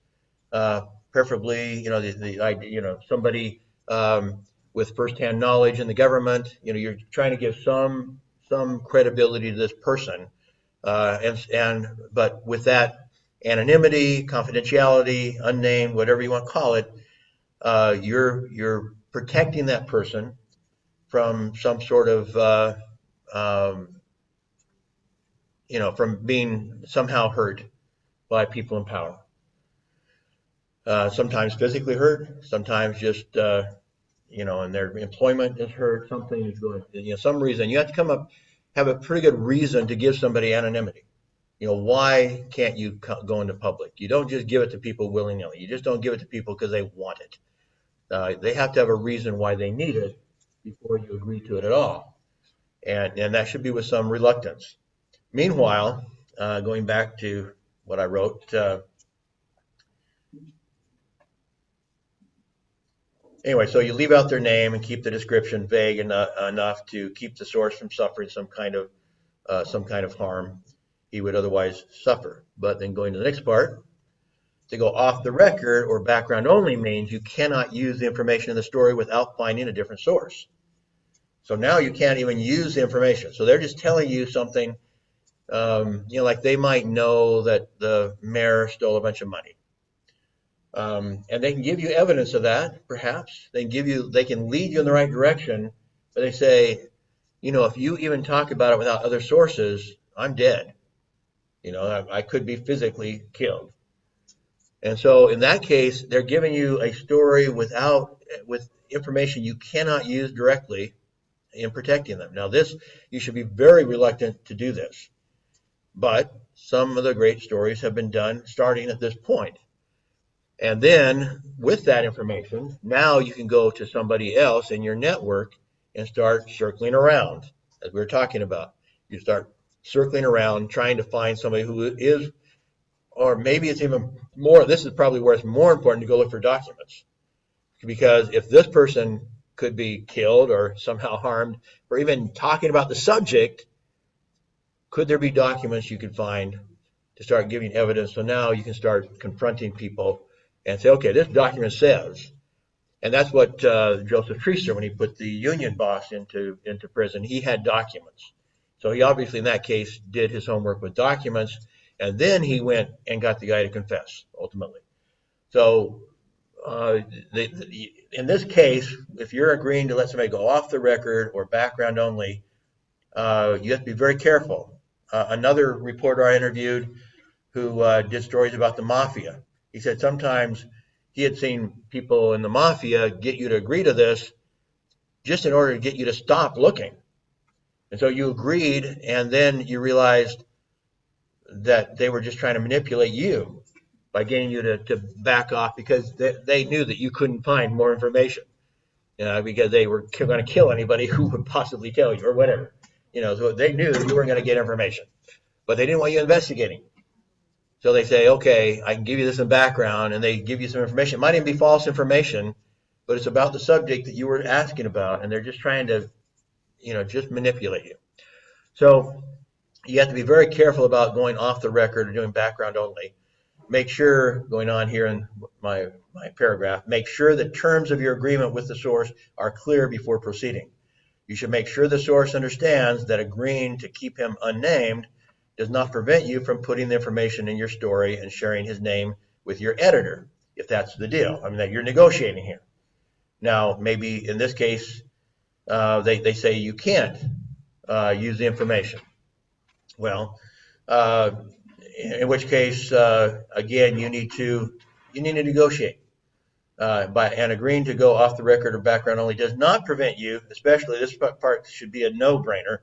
Preferably, somebody with firsthand knowledge in the government. You're trying to give some credibility to this person, but with that anonymity, confidentiality, unnamed, whatever you want to call it, you're protecting that person from some sort of, from being somehow hurt by people in power. Sometimes physically hurt, sometimes just, and their employment is hurt, something is going, some reason. You have to have a pretty good reason to give somebody anonymity. Why can't you go into public? You don't just give it to people willy-nilly. You just don't give it to people because they want it. They have to have a reason why they need it before you agree to it at all. And that should be with some reluctance. Meanwhile, going back to what I wrote, anyway, so you leave out their name and keep the description vague enough to keep the source from suffering some kind of harm he would otherwise suffer. But then going to the next part, to go off the record or background only means you cannot use the information in the story without finding a different source. So now you can't even use the information. So they're just telling you something, like they might know that the mayor stole a bunch of money. And they can give you evidence of that, perhaps. They can lead you in the right direction, but they say, if you even talk about it without other sources, I'm dead. I could be physically killed. And so in that case, they're giving you a story with information you cannot use directly in protecting them. Now you should be very reluctant to do this, but some of the great stories have been done starting at this point. And then with that information, now you can go to somebody else in your network and start circling around, as we were talking about. You start circling around, trying to find somebody who is, or maybe it's even more, this is probably where it's more important to go look for documents. Because if this person could be killed or somehow harmed, or even talking about the subject, could there be documents you could find to start giving evidence? So now you can start confronting people and say, okay, this document says, and that's what Joseph Treaster, when he put the union boss into prison, he had documents. So he obviously in that case did his homework with documents, and then he went and got the guy to confess ultimately. So in this case, if you're agreeing to let somebody go off the record or background only, you have to be very careful. Another reporter I interviewed who did stories about the mafia, he said sometimes he had seen people in the mafia get you to agree to this just in order to get you to stop looking. And so you agreed, and then you realized that they were just trying to manipulate you by getting you to back off because they knew that you couldn't find more information, because they were going to kill anybody who would possibly tell you or whatever. So they knew you weren't going to get information, but they didn't want you investigating. So they say, okay, I can give you this in background, and they give you some information. It might even be false information, but it's about the subject that you were asking about, and they're just trying to, just manipulate you. So you have to be very careful about going off the record or doing background only. Make sure, going on here in my paragraph, make sure the terms of your agreement with the source are clear before proceeding. You should make sure the source understands that agreeing to keep him unnamed does not prevent you from putting the information in your story and sharing his name with your editor, if that's the deal. That you're negotiating here. Now, maybe in this case, they say you can't use the information. Well, in which case, again, you need to negotiate. And agreeing to go off the record or background only does not prevent you, especially this part should be a no-brainer,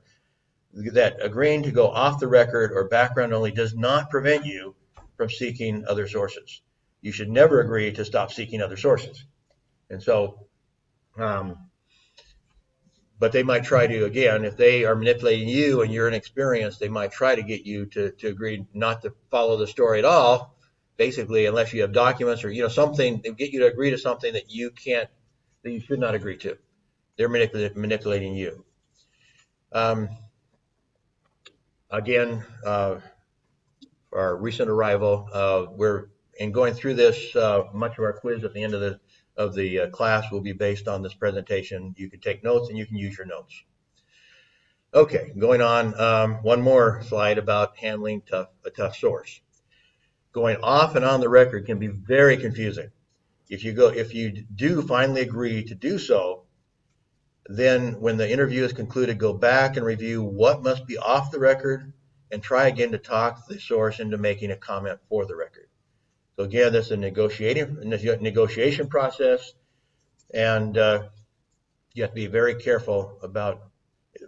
that agreeing to go off the record or background only does not prevent you from seeking other sources. You should never agree to stop seeking other sources. And so, but they might try to, again, if they are manipulating you and you're inexperienced, they might try to get you to agree not to follow the story at all, basically, unless you have documents or, something, they get you to agree to something that you should not agree to. They're manipulating you. Again, our recent arrival, we're in going through this, much of our quiz at the end of the class will be based on this presentation. You can take notes and you can use your notes. Okay, going on, one more slide about handling a tough source. Going off and on the record can be very confusing. If you do finally agree to do so, then when the interview is concluded, go back and review what must be off the record and try again to talk the source into making a comment for the record. So again, this is a negotiation process, and you have to be very careful about,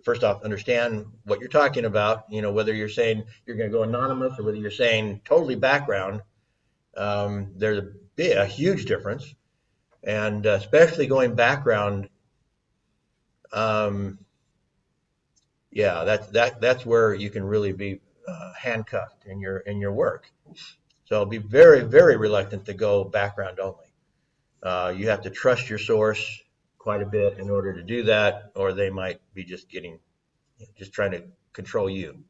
first off, understand what you're talking about, whether you're saying you're going to go anonymous or whether you're saying totally background. There's a huge difference, and especially going background, yeah, that's where you can really be handcuffed in your work. So be very, very reluctant to go background only. You have to trust your source quite a bit in order to do that, or they might be just trying to control you.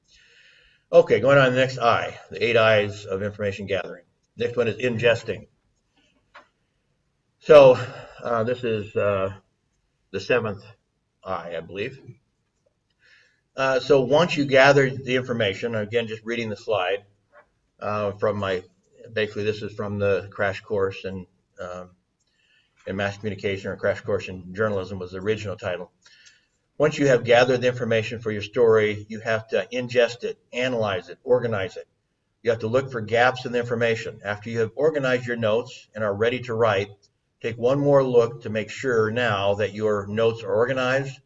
Okay, going on to the next I, the 8 I's of information gathering. Next one is ingesting. So this is the 7th I believe. So once you gather the information, again, just reading the slide basically this is from the crash course in mass communication, or crash course in journalism was the original title. Once you have gathered the information for your story, you have to ingest it, analyze it, organize it. You have to look for gaps in the information. After you have organized your notes and are ready to write, take one more look to make sure now that your notes are organized,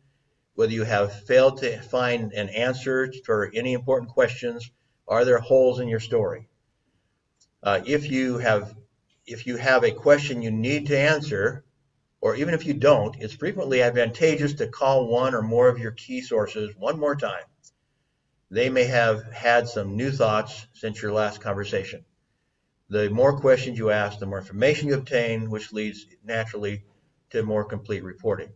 whether you have failed to find an answer for any important questions. Are there holes in your story? If you have a question you need to answer, or even if you don't, it's frequently advantageous to call one or more of your key sources one more time. They may have had some new thoughts since your last conversation. The more questions you ask, the more information you obtain, which leads naturally to more complete reporting.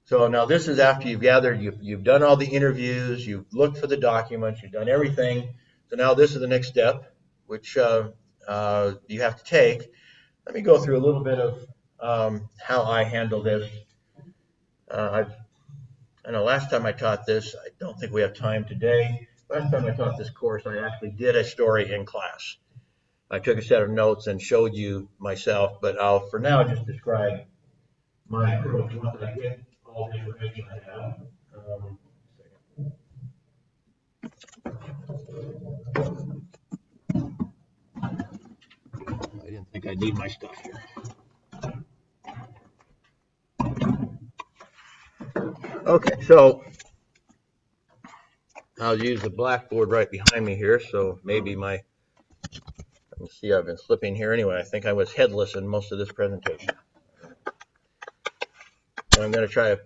So now this is after you've gathered, you've done all the interviews, you've looked for the documents, you've done everything. So now this is the next step, which you have to take. Let me go through a little bit of how I handle this. I know last time I taught this, I don't think we have time today. Last time I taught this course, I actually did a story in class. I took a set of notes and showed you myself, but I'll for now just describe my approach once I get all the information I have. I didn't think I'd need my stuff here. Okay, so I'll use the blackboard right behind me here, so maybe you can see I've been slipping here anyway. I think I was headless in most of this presentation. And I'm going to try to,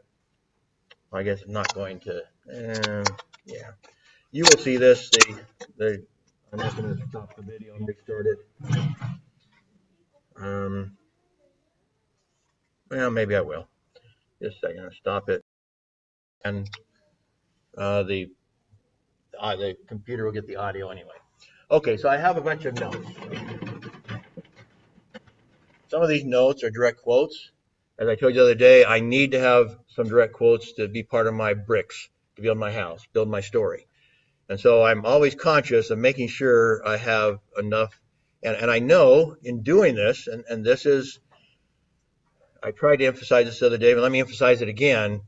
I guess I'm not going to, yeah. You will see this, I'm just going to stop the video and restart it. Well, maybe I will. Just a second, I'll stop it. And the computer will get the audio anyway. Okay, so I have a bunch of notes. Some of these notes are direct quotes. As I told you the other day, I need to have some direct quotes to be part of my bricks, to build my house, build my story. And so I'm always conscious of making sure I have enough. And I know in doing this, and this is, I tried to emphasize this the other day, but let me emphasize it again.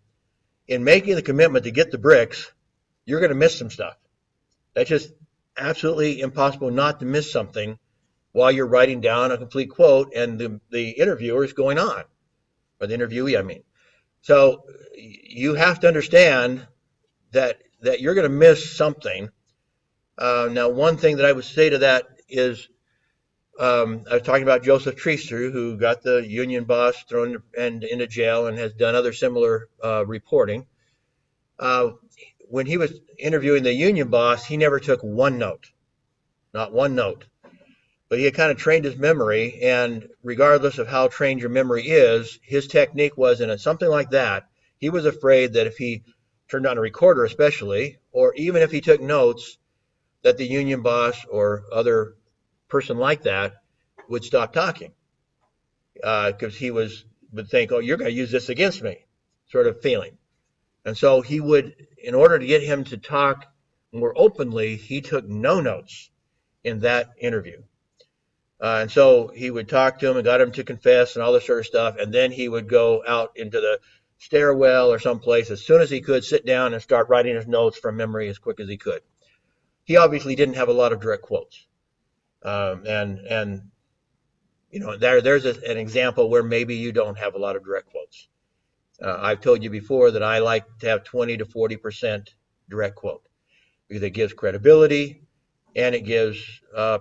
In making the commitment to get the bricks, you're going to miss some stuff. That's just absolutely impossible not to miss something while you're writing down a complete quote and the interviewer is going on, or the interviewee, I mean. So you have to understand that you're going to miss something. Now, one thing that I would say to that is, I was talking about Joseph Treaster, who got the union boss thrown into jail and has done other similar reporting. When he was interviewing the union boss, he never took one note, not one note. But he had kind of trained his memory, and regardless of how trained your memory is, his technique was in something like that, he was afraid that if he turned on a recorder especially, or even if he took notes, that the union boss or other person like that would stop talking. Because he would think, oh, you're going to use this against me, sort of feeling. And so he would, in order to get him to talk more openly, he took no notes in that interview. And so he would talk to him and got him to confess and all this sort of stuff. And then he would go out into the stairwell or someplace as soon as he could, sit down and start writing his notes from memory as quick as he could. He obviously didn't have a lot of direct quotes. And there's an example where maybe you don't have a lot of direct quotes. I've told you before that I like to have 20 to 40% direct quote because it gives credibility and it gives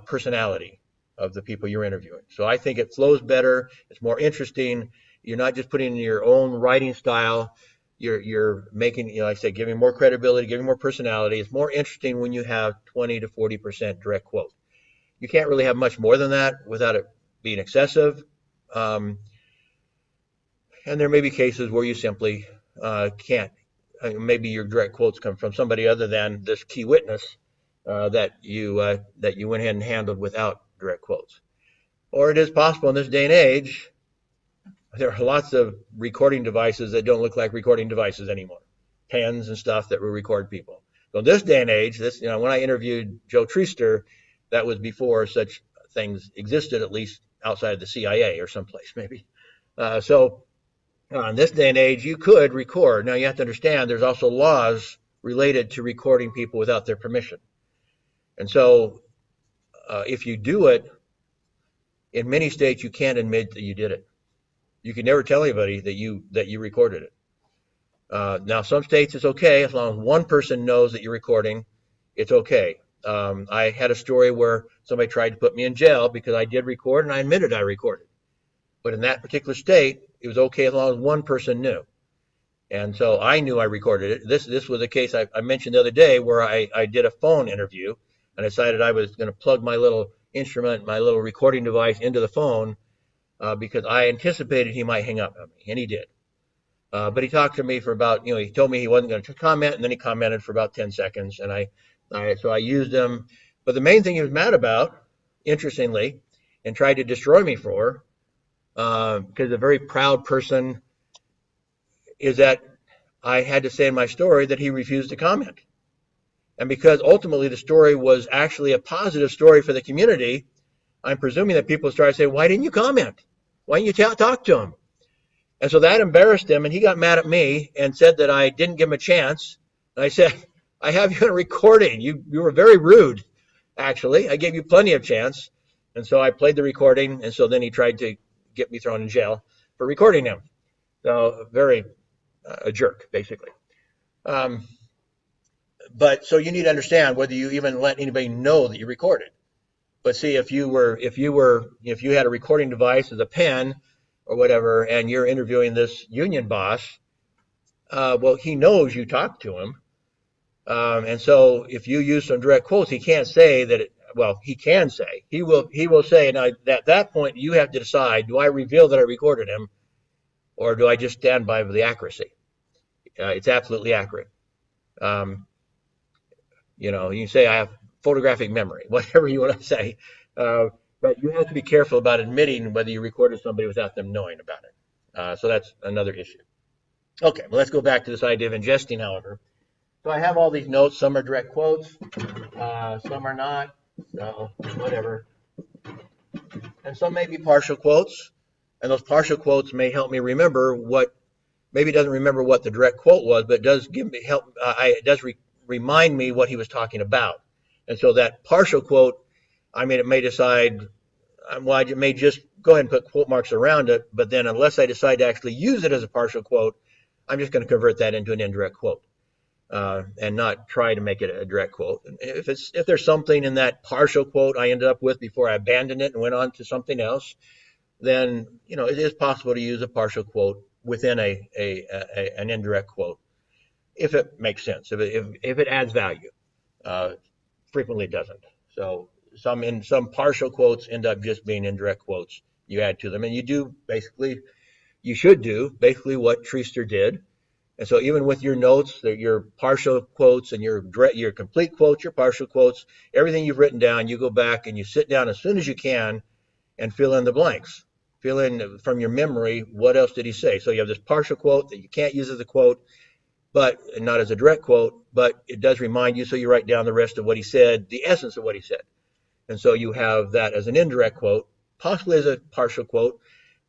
personality of the people you're interviewing. So I think it flows better. It's more interesting. You're not just putting in your own writing style. You're making, like I said, giving more credibility, giving more personality. It's more interesting when you have 20 to 40% direct quote. You can't really have much more than that without it being excessive. And there may be cases where you simply can't. Maybe your direct quotes come from somebody other than this key witness that you went ahead and handled without direct quotes. Or it is possible in this day and age, there are lots of recording devices that don't look like recording devices anymore. Pens and stuff that will record people. So in this day and age, when I interviewed Joe Treaster, that was before such things existed, at least outside of the CIA or someplace maybe. So in this day and age, you could record. Now you have to understand there's also laws related to recording people without their permission. And so if you do it, in many states you can't admit that you did it. You can never tell anybody that you recorded it. Now some states it's okay as long as one person knows that you're recording, it's okay. I had a story where somebody tried to put me in jail because I did record and I admitted I recorded. But in that particular state, it was okay as long as one person knew. And so I knew I recorded it. This was a case I mentioned the other day where I did a phone interview and I decided I was going to plug my little instrument, my little recording device into the phone because I anticipated he might hang up on me, and he did. But he talked to me for about, he told me he wasn't going to comment, and then he commented for about 10 seconds, and so I used him. But the main thing he was mad about, interestingly, and tried to destroy me for, because a very proud person, is that I had to say in my story that he refused to comment. And because ultimately the story was actually a positive story for the community, I'm presuming that people started saying, why didn't you comment? Why didn't you talk to him? And so that embarrassed him, and he got mad at me and said that I didn't give him a chance. And I said, I have you on recording. You were very rude, actually. I gave you plenty of chance. And so I played the recording, and so then he tried to get me thrown in jail for recording him. So very a jerk, basically. But so you need to understand whether you even let anybody know that you recorded. But see, if you had a recording device as a pen or whatever, and you're interviewing this union boss, well, he knows you talked to him, and so if you use some direct quotes, he can't say that. He can say he will say. Now at that point, you have to decide: do I reveal that I recorded him, or do I just stand by the accuracy? It's absolutely accurate. You can say I have photographic memory, whatever you want to say. But you have to be careful about admitting whether you recorded somebody without them knowing about it. So that's another issue. Okay, well, let's go back to this idea of ingesting, however. So I have all these notes. Some are direct quotes, some are not, so whatever. And some may be partial quotes, and those partial quotes may help me remember maybe it doesn't remember what the direct quote was, but it does give me help. It does remind me what he was talking about. And so that partial quote, it may decide, I may just go ahead and put quote marks around it, but then unless I decide to actually use it as a partial quote, I'm just going to convert that into an indirect quote and not try to make it a direct quote. If there's something in that partial quote I ended up with before I abandoned it and went on to something else, then it is possible to use a partial quote within an indirect quote if it makes sense, if it adds value. Frequently it doesn't. So some partial quotes end up just being indirect quotes. You add to them, and you should do basically what Treaster did. And so even with your notes, your partial quotes and your complete quotes, your partial quotes, everything you've written down, you go back and you sit down as soon as you can and fill in the blanks. Fill in from your memory, what else did he say? So you have this partial quote that you can't use as a quote, but not as a direct quote, but it does remind you, so you write down the rest of what he said, the essence of what he said. And so you have that as an indirect quote, possibly as a partial quote,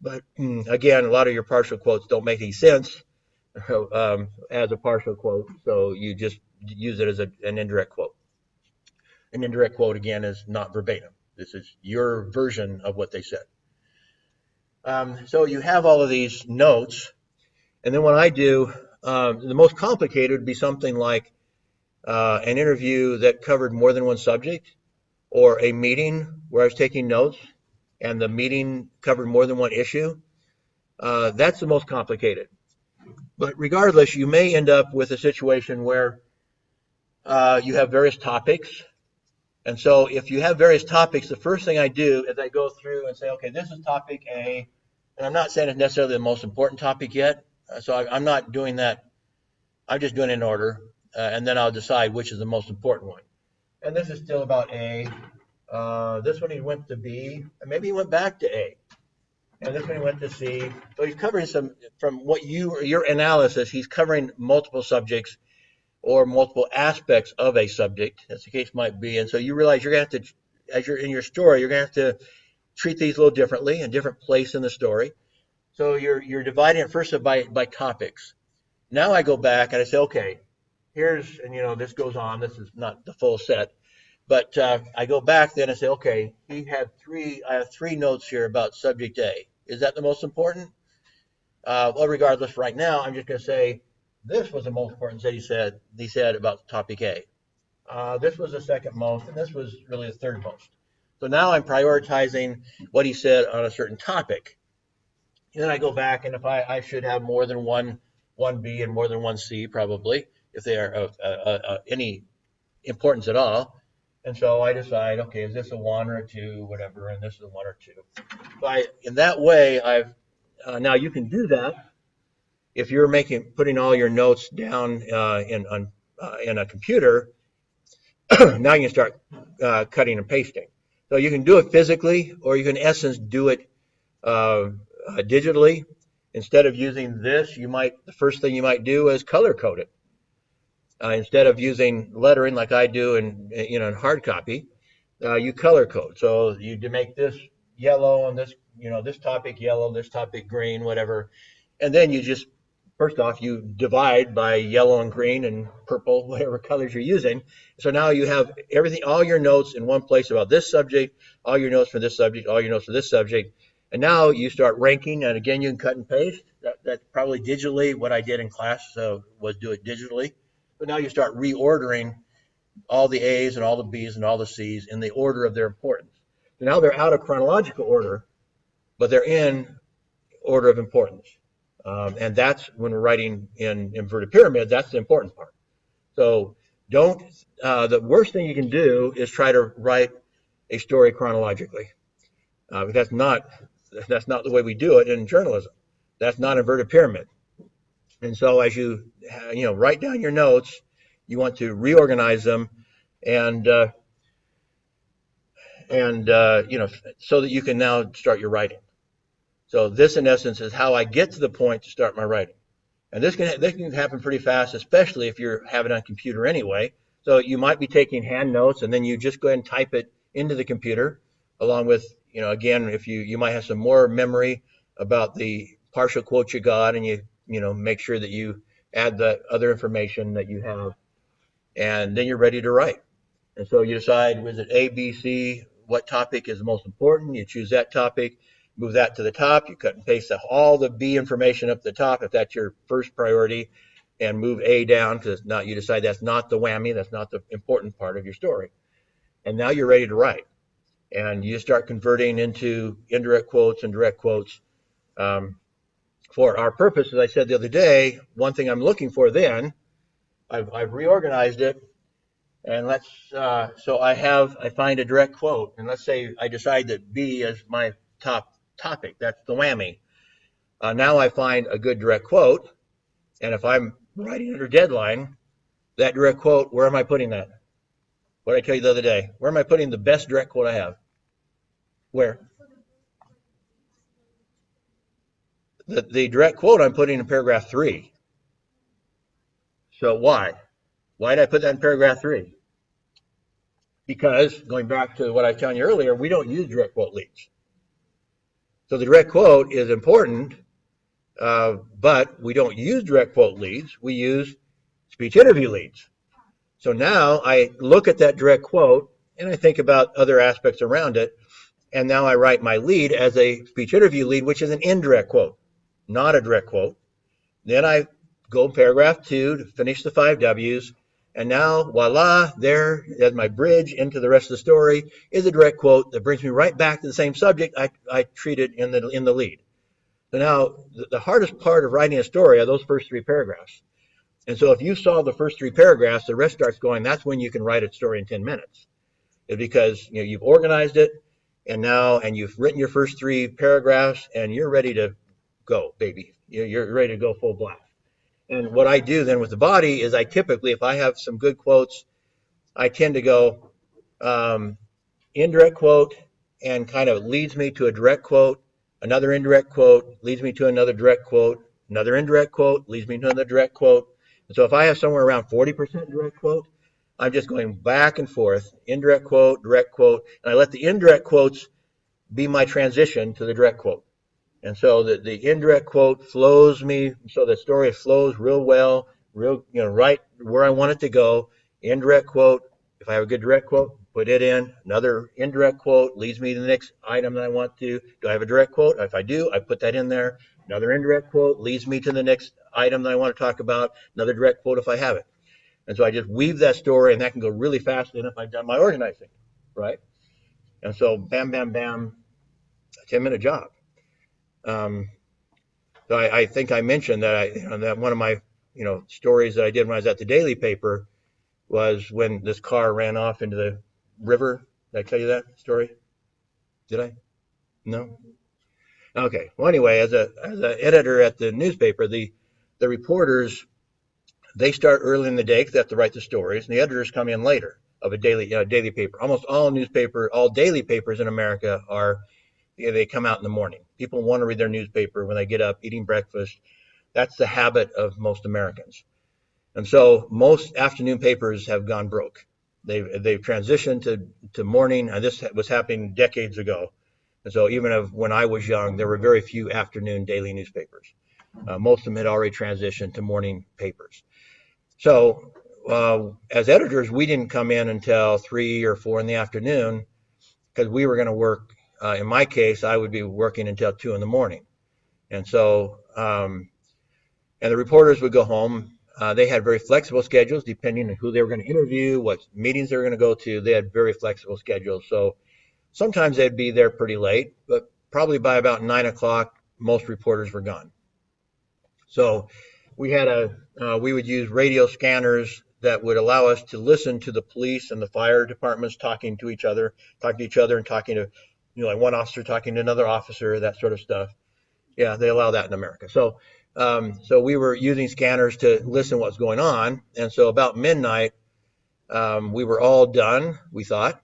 but again, a lot of your partial quotes don't make any sense as a partial quote, so you just use it as an indirect quote. An indirect quote, again, is not verbatim. This is your version of what they said. So you have all of these notes, and then what I do, the most complicated would be something like an interview that covered more than one subject, or a meeting where I was taking notes and the meeting covered more than one issue. That's the most complicated. But regardless, you may end up with a situation where you have various topics. And so if you have various topics, the first thing I do is I go through and say, okay, this is topic A. And I'm not saying it's necessarily the most important topic yet. So I'm not doing that. I'm just doing it in order. And then I'll decide which is the most important one. And this is still about A. This one he went to B. And maybe he went back to A. And this one he went to C. So he's covering some, from what your analysis, he's covering multiple subjects or multiple aspects of a subject, as the case might be. And so you realize you're going to have to, as you're in your story, you're going to have to treat these a little differently, a different place in the story. So you're dividing it first by topics. Now I go back and I say, okay, here's, and this goes on. This is not the full set. But I go back then and say, okay, I have three notes here about subject A. Is that the most important? Well, regardless, right now, I'm just going to say, this was the most important that he said about topic A. This was the second most, and this was really the third most. So now I'm prioritizing what he said on a certain topic. And then I go back, and if I should have more than one B and more than one C, probably, if they are of any importance at all. And so I decide, okay, is this a 1 or a 2, whatever, and this is a 1 or 2. So in that way, now you can do that. If you're putting all your notes down in a computer, now you can start cutting and pasting. So you can do it physically, or you can, in essence, do it digitally. Instead of using this, the first thing you might do is color code it. Instead of using lettering like I do in hard copy, you color code. So you make this yellow and this this topic yellow, this topic green, whatever, and then you just first off you divide by yellow and green and purple, whatever colors you're using. So now you have everything, all your notes in one place about this subject, all your notes for this subject, all your notes for this subject, and now you start ranking. And again, you can cut and paste. That's probably digitally what I did in class. Was do it digitally. But now you start reordering all the A's and all the B's and all the C's in the order of their importance. So now they're out of chronological order, but they're in order of importance. And that's when we're writing in inverted pyramid, that's the important part. So the worst thing you can do is try to write a story chronologically. Because that's not the way we do it in journalism. That's not inverted pyramid. And so as you write down your notes, you want to reorganize them and so that you can now start your writing. So this, in essence, is how I get to the point to start my writing. And this can happen pretty fast, especially if you're having it on a computer anyway. So you might be taking hand notes, and then you just go ahead and type it into the computer, along with, again, if you might have some more memory about the partial quotes you got, and you make sure that you add the other information that you have, and then you're ready to write. And so you decide, was it A, B, C, what topic is the most important? You choose that topic, move that to the top, you cut and paste all the B information up to the top if that's your first priority, and move A down because now you decide that's not the whammy, that's not the important part of your story. And now you're ready to write. And you start converting into indirect quotes and direct quotes. For our purpose, as I said the other day, one thing I'm looking for then, I've reorganized it, and so I find a direct quote, and let's say I decide that B is my top topic, that's the whammy. Now I find a good direct quote, and if I'm writing under deadline, that direct quote, where am I putting that? What did I tell you the other day? Where am I putting the best direct quote I have? Where? The direct quote I'm putting in paragraph 3. So why? Why did I put that in paragraph 3? because going back to what I was telling you earlier, we don't use direct quote leads. So the direct quote is important, but we don't use direct quote leads. We use speech interview leads. So now I look at that direct quote and I think about other aspects around it. And now I write my lead as a speech interview lead, which is an indirect quote, not a direct quote. Then I go paragraph 2 to finish the 5 W's. And now, voila, there as my bridge into the rest of the story is a direct quote that brings me right back to the same subject I treated in the lead. So now the hardest part of writing a story are those first 3 paragraphs. And so if you solve the first 3 paragraphs, the rest starts going. That's when you can write a story in 10 minutes. It's because you've organized it, and you've written your first 3 paragraphs, and you're ready to go, baby. You're ready to go full blast. And what I do then with the body is I typically, if I have some good quotes, I tend to go indirect quote and kind of leads me to a direct quote, another indirect quote leads me to another direct quote, another indirect quote leads me to another direct quote. And so if I have somewhere around 40% direct quote, I'm just going back and forth, indirect quote, direct quote, and I let the indirect quotes be my transition to the direct quote. And so the indirect quote flows me, so the story flows real well, right where I want it to go. Indirect quote, if I have a good direct quote, put it in. Another indirect quote leads me to the next item that I want to. Do I have a direct quote? If I do, I put that in there. Another indirect quote leads me to the next item that I want to talk about. Another direct quote if I have it. And so I just weave that story, and that can go really fast if I've done my organizing, right? And so bam, bam, bam, a 10-minute job. So I think I mentioned that that one of my stories that I did when I was at the daily paper was when this car ran off into the river. Did I tell you that story? Did I? No. Okay. Well, anyway, as an editor at the newspaper, the reporters, they start early in the day because they have to write the stories, and the editors come in later of a daily paper. Almost all daily papers in America they come out in the morning. People want to read their newspaper when they get up, eating breakfast. That's the habit of most Americans. And so most afternoon papers have gone broke. They've transitioned to morning, and this was happening decades ago. And so even when I was young, there were very few afternoon daily newspapers. Most of them had already transitioned to morning papers. So as editors, we didn't come in until 3 or 4 in the afternoon because we were going to work. In my case, I would be working until 2 in the morning. And so, and the reporters would go home. They had very flexible schedules depending on who they were going to interview, what meetings they were going to go to. They had very flexible schedules. So sometimes they'd be there pretty late, but probably by about 9 o'clock, most reporters were gone. So we would use radio scanners that would allow us to listen to the police and the fire departments talking to each other and talking to, like one officer talking to another officer, that sort of stuff. Yeah, they allow that in America. So we were using scanners to listen to what's going on. And so about midnight, we were all done, we thought.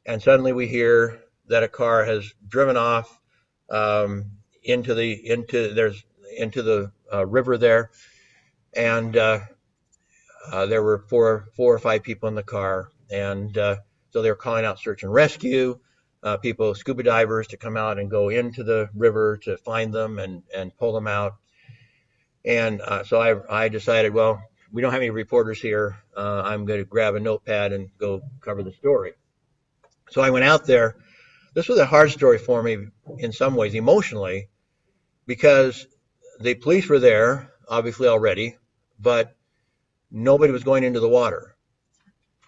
And suddenly we hear that a car has driven off into the river there. And there were four or five people in the car. And so they were calling out search and rescue. People, scuba divers, to come out and go into the river to find them and pull them out. And so I decided, well, we don't have any reporters here. I'm going to grab a notepad and go cover the story. So I went out there. This was a hard story for me in some ways, emotionally, because the police were there, obviously already, but nobody was going into the water.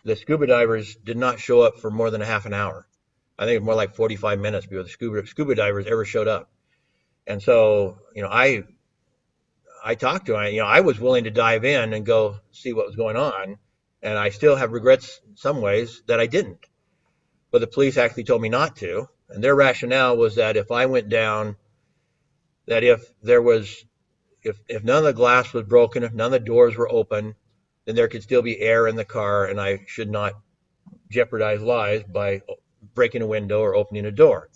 The scuba divers did not show up for more than a half an hour. I think it was more like 45 minutes before the scuba divers ever showed up. And so, I talked to him. I was willing to dive in and go see what was going on. And I still have regrets in some ways that I didn't. But the police actually told me not to. And their rationale was that if I went down, that if none of the glass was broken, if none of the doors were open, then there could still be air in the car, and I should not jeopardize lives by breaking a window or opening a door.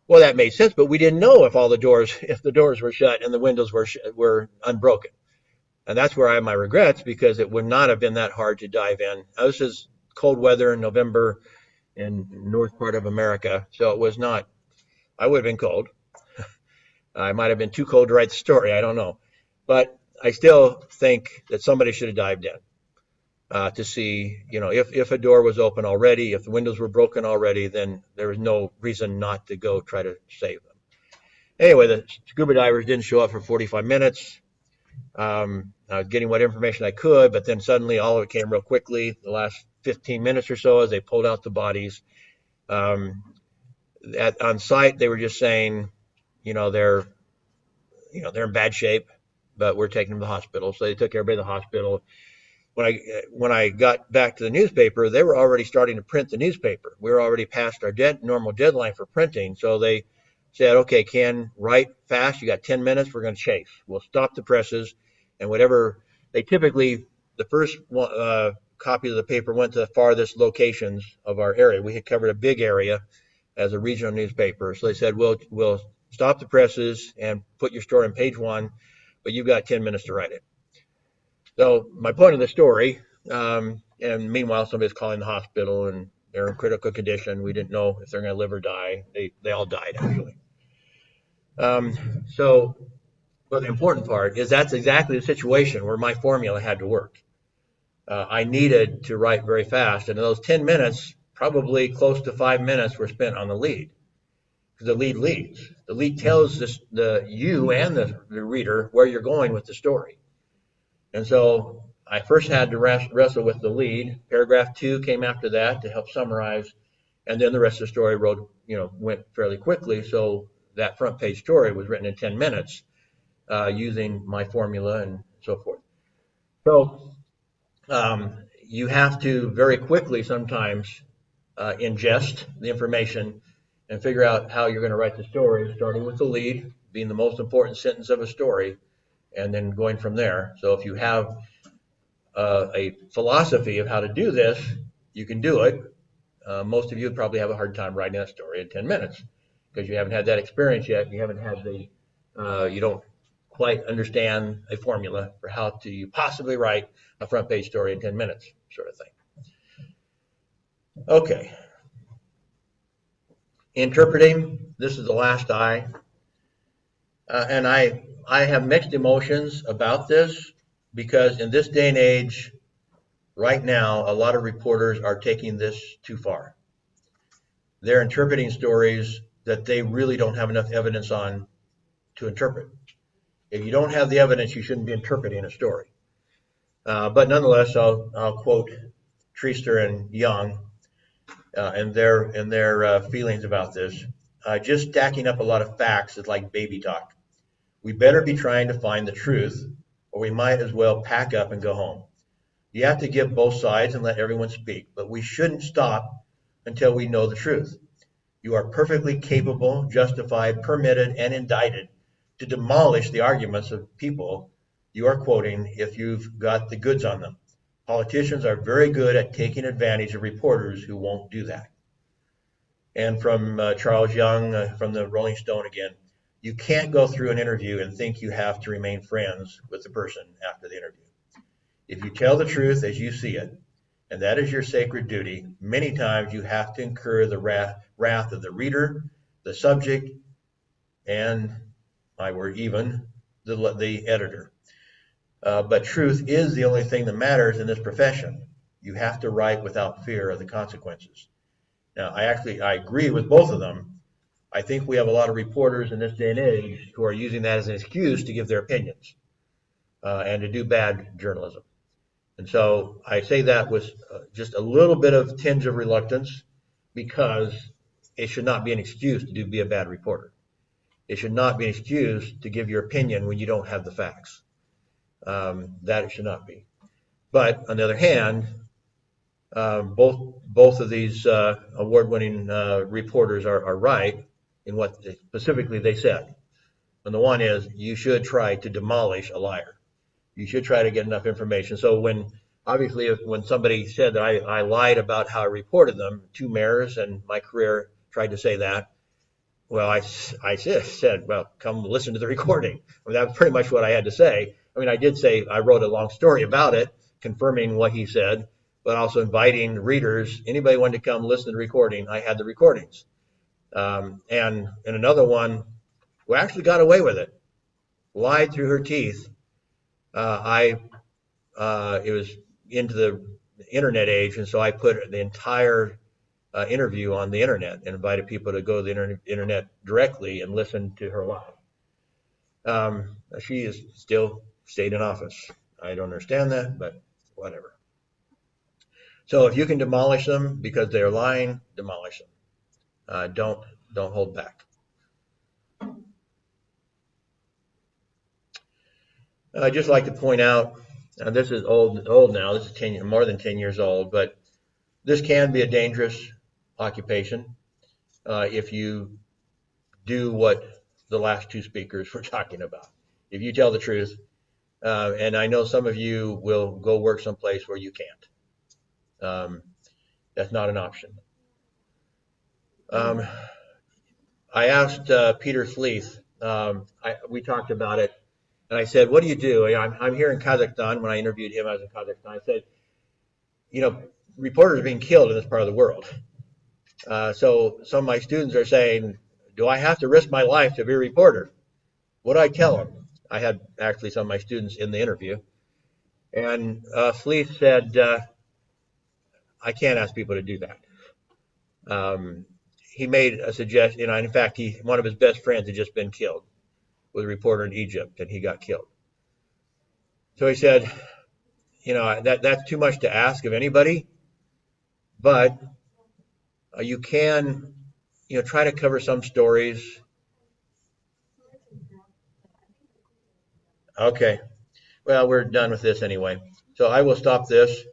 Well, that made sense, but we didn't know if the doors were shut and the windows were unbroken. And that's where I have my regrets, because it would not have been that hard to dive in. This is cold weather in November in north part of America, so it was not. I would have been cold. I might have been too cold to write the story. I don't know, but I still think that somebody should have dived in to see, if a door was open already, if the windows were broken already, then there was no reason not to go try to save them. Anyway, the scuba divers didn't show up for 45 minutes. I was getting what information I could, but then suddenly all of it came real quickly. The last 15 minutes or so, as they pulled out the bodies, on site, they were just saying, they're in bad shape, but we're taking them to the hospital. So they took everybody to the hospital. When I got back to the newspaper, they were already starting to print the newspaper. We were already past our normal deadline for printing. So they said, okay, Ken, write fast. You got 10 minutes. We're going to chase. We'll stop the presses. And whatever, they typically, the first copy of the paper went to the farthest locations of our area. We had covered a big area as a regional newspaper. So they said, we'll stop the presses and put your story on page 1, but you've got 10 minutes to write it. So my point of the story, and meanwhile, somebody's calling the hospital and they're in critical condition. We didn't know if they're going to live or die. They all died, actually. But the important part is that's exactly the situation where my formula had to work. I needed to write very fast. And in those 10 minutes, probably close to 5 minutes were spent on the lead. Because the lead leads. The lead tells you and the reader where you're going with the story. And so I first had to wrestle with the lead. Paragraph 2 came after that to help summarize. And then the rest of the story went fairly quickly. So that front page story was written in 10 minutes using my formula and so forth. So you have to very quickly sometimes ingest the information and figure out how you're going to write the story, starting with the lead being the most important sentence of a story, and then going from there. So if you have a philosophy of how to do this, you can do it. Most of you would probably have a hard time writing that story in 10 minutes because you haven't had that experience yet. You haven't had you don't quite understand a formula for how to possibly write a front page story in 10 minutes, sort of thing. Okay. Interpreting, this is the last I. And I have mixed emotions about this because in this day and age, right now, a lot of reporters are taking this too far. They're interpreting stories that they really don't have enough evidence on to interpret. If you don't have the evidence, you shouldn't be interpreting a story. But nonetheless, I'll quote Treaster and Young and their feelings about this. Just stacking up a lot of facts is like baby talk. We better be trying to find the truth, or we might as well pack up and go home. You have to give both sides and let everyone speak, but we shouldn't stop until we know the truth. You are perfectly capable, justified, permitted, and indicted to demolish the arguments of people you are quoting if you've got the goods on them. Politicians are very good at taking advantage of reporters who won't do that. And from Charles Young from the Rolling Stone again, you can't go through an interview and think you have to remain friends with the person after the interview. If you tell the truth as you see it, and that is your sacred duty, many times you have to incur the wrath of the reader, the subject, and, even the editor. But truth is the only thing that matters in this profession. You have to write without fear of the consequences. Now, I agree with both of them. I think we have a lot of reporters in this day and age who are using that as an excuse to give their opinions and to do bad journalism. And so I say that with just a little bit of tinge of reluctance because it should not be an excuse to be a bad reporter. It should not be an excuse to give your opinion when you don't have the facts. That it should not be. But on the other hand, both of these award-winning reporters are right in what specifically they said. And the one is you should try to demolish a liar. You should try to get enough information. So when somebody said that I lied about how I reported them, 2 mayors and my career tried to say that, well, I said, well, come listen to the recording. I mean, that was pretty much what I had to say. I mean, I did say I wrote a long story about it, confirming what he said, but also inviting readers. Anybody wanted to come listen to the recording, I had the recordings. And in another one, we actually got away with it, lied through her teeth. It was into the internet age, and so I put the entire interview on the internet and invited people to go to the internet directly and listen to her live. She is still stayed in office. I don't understand that, but whatever. So if you can demolish them because they're lying, demolish them. Don't hold back. I'd just like to point out, this is old now. This is more than 10 years old, but this can be a dangerous occupation if you do what the last two speakers were talking about. If you tell the truth, and I know some of you will go work someplace where you can't. That's not an option. I asked Peter Fleeth, we talked about it, and I said, what do you do? I'm here in Kazakhstan. When I interviewed him, I was in Kazakhstan. I said, reporters are being killed in this part of the world. So some of my students are saying, do I have to risk my life to be a reporter? What do I tell them? I had actually some of my students in the interview. And Fleeth said, I can't ask people to do that. He made a suggestion, in fact, one of his best friends had just been killed, was a reporter in Egypt, and he got killed. So he said, that's too much to ask of anybody, but you can, try to cover some stories. Okay. Well, we're done with this anyway. So I will stop this.